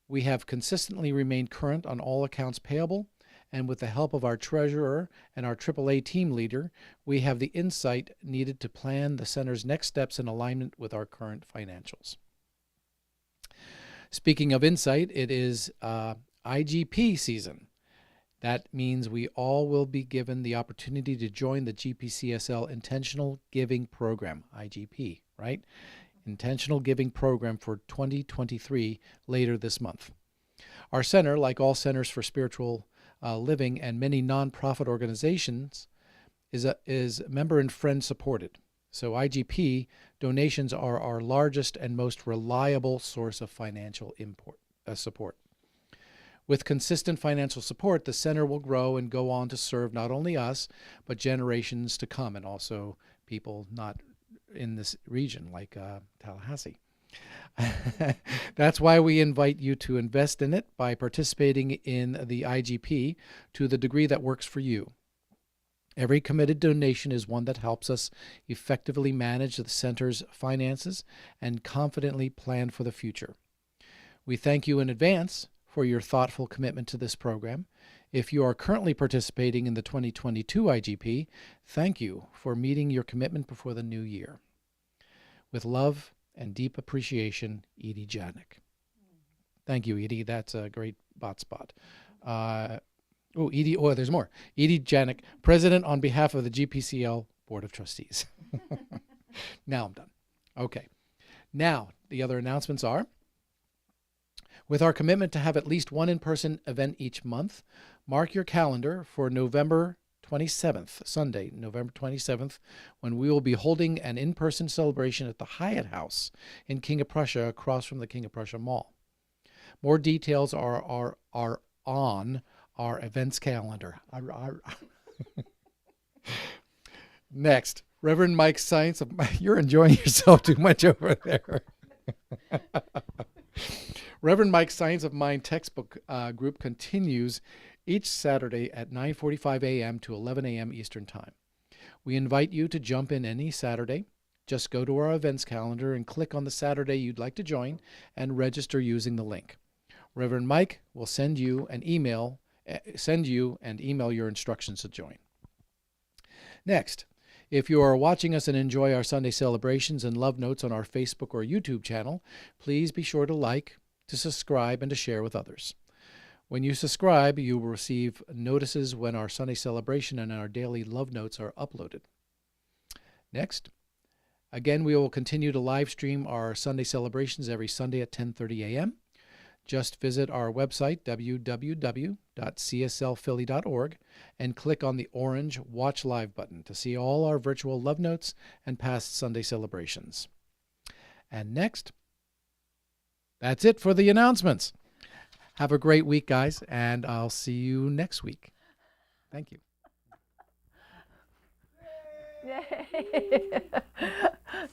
Speaker 9: we have consistently remained current on all accounts payable, and with the help of our treasurer and our AAA team leader, we have the insight needed to plan the center's next steps in alignment with our current financials. Speaking of insight, it is IGP season. That means we all will be given the opportunity to join the GPCSL Intentional Giving Program, IGP, right? Intentional Giving Program for 2023 later this month. Our center, like all centers for spiritual living and many nonprofit organizations, is member and friend supported. So IGP donations are our largest and most reliable source of financial support. With consistent financial support, the center will grow and go on to serve not only us, but generations to come, and also people not in this region like Tallahassee. That's why we invite you to invest in it by participating in the IGP to the degree that works for you. Every committed donation is one that helps us effectively manage the center's finances and confidently plan for the future. We thank you in advance for your thoughtful commitment to this program. If you are currently participating in the 2022 IGP, thank you for meeting your commitment before the new year. With love and deep appreciation, Edie Janik. Thank you, Edie. That's a great bot spot. Edie, there's more. Edie Janik, President on behalf of the GPCL Board of Trustees. Now I'm done. Okay. Now, the other announcements are, with our commitment to have at least one in-person event each month, mark your calendar for November 27th, Sunday, November 27th, when we will be holding an in-person celebration at the Hyatt House in King of Prussia, across from the King of Prussia Mall. More details are on our events calendar. Next, Reverend Mike Science of you're enjoying yourself too much over there. Reverend Mike Science of Mind textbook group continues each Saturday at 9:45 a.m. to 11 a.m. Eastern Time. We invite you to jump in any Saturday. Just go to our events calendar and click on the Saturday you'd like to join and register using the link. Reverend Mike will send you and email your instructions to join. Next, if you are watching us and enjoy our Sunday celebrations and love notes on our Facebook or YouTube channel, please be sure to like, to subscribe, and to share with others. When you subscribe, you will receive notices when our Sunday celebration and our daily love notes are uploaded. Next, again, we will continue to live stream our Sunday celebrations every Sunday at 10:30 a.m. Just visit our website, www.cslphilly.org, and click on the orange Watch Live button to see all our virtual love notes and past Sunday celebrations. And next, that's it for the announcements. Have a great week, guys, and I'll see you next week. Thank you.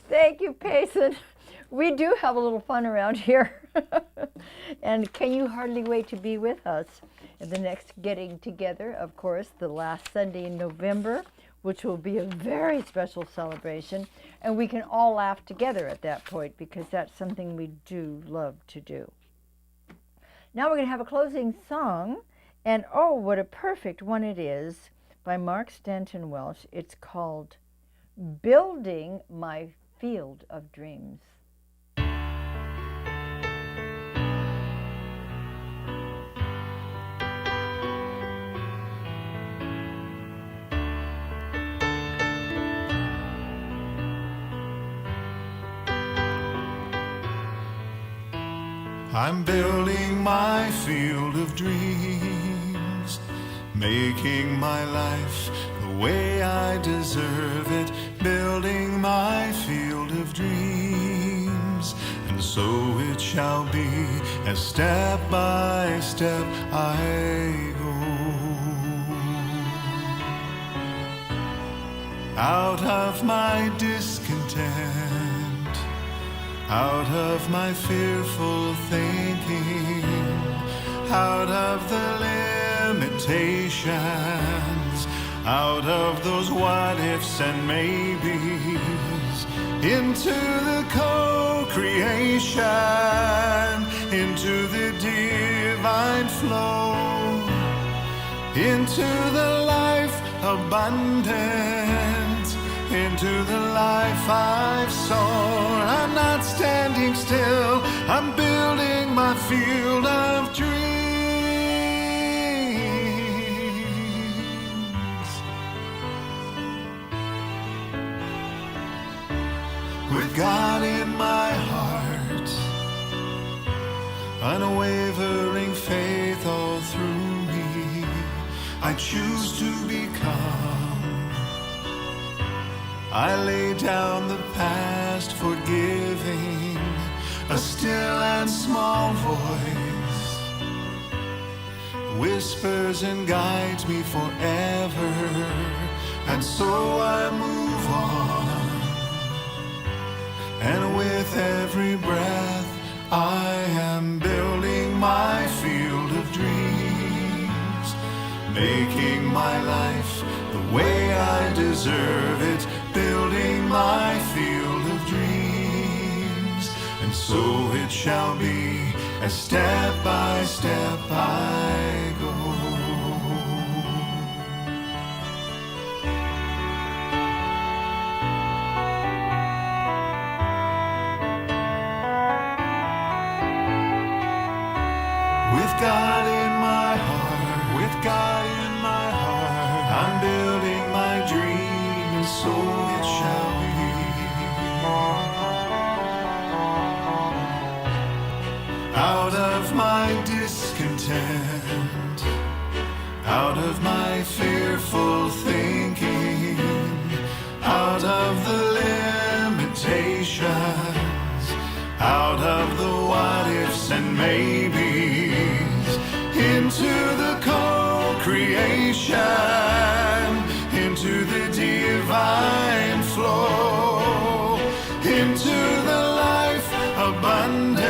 Speaker 3: Thank you, Payson. We do have a little fun around here. And can you hardly wait to be with us in the next getting together, of course, the last Sunday in November, which will be a very special celebration. And we can all laugh together at that point, because that's something we do love to do. Now we're going to have a closing song, and oh, what a perfect one it is, by Mark Stanton Welsh. It's called Building My Field of Dreams.
Speaker 10: I'm building my field of dreams, making my life the way I deserve it, building my field of dreams, and so it shall be as step by step I go. out of my discontent, out of my fearful thinking, out of the limitations, out of those what ifs and maybes, into the co-creation, into the divine flow, into the life abundant, into the life I've sown. I'm not standing still, I'm building my field of dreams. With God in my heart, unwavering faith all through me, I choose to become. I lay down the past, forgiving a still and small voice, whispers and guides me forever, and so I move on. And with every breath I am building my field of dreams, making my life the way I deserve it, building my field of dreams. And so it shall be, as step by step I go. With God in my heart, with God in my heart, I'm building my dream, and so it shall be. Out of my discontent, out of my fearful thinking, out of the limitations, out of the what ifs and maybes, into the co-creation, into the divine flow, into the life abundant,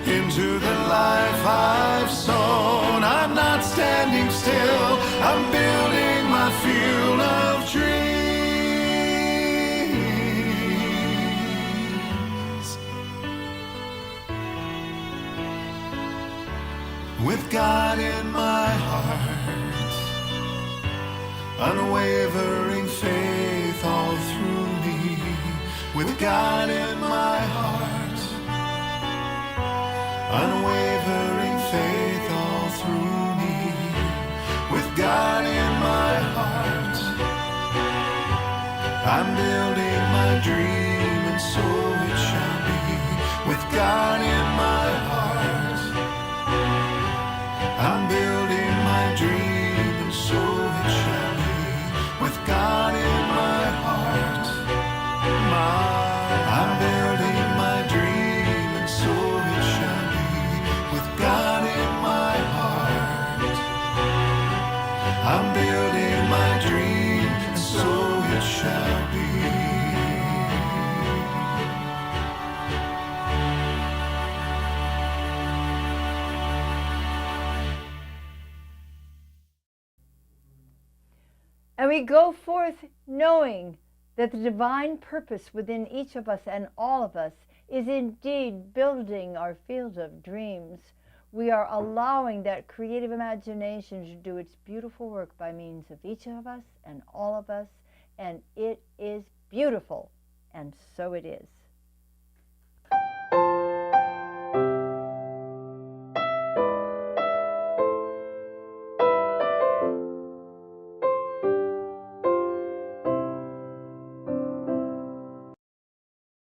Speaker 10: into the life I've sown. I'm not standing still, I'm building my field of dreams. With God in my heart, unwavering faith all through me. With God in my heart, unwavering faith all through me. With God in my heart, I'm building my dream, and so it shall be. With God in my heart, I'm building my dream, and so it shall be. With God in my heart, I'm building my dream, and so it shall be. With God in my heart, I'm building my dream, and so it shall be.
Speaker 3: And we go forth knowing that the divine purpose within each of us and all of us is indeed building our field of dreams. We are allowing that creative imagination to do its beautiful work by means of each of us and all of us, and it is beautiful, and so it is.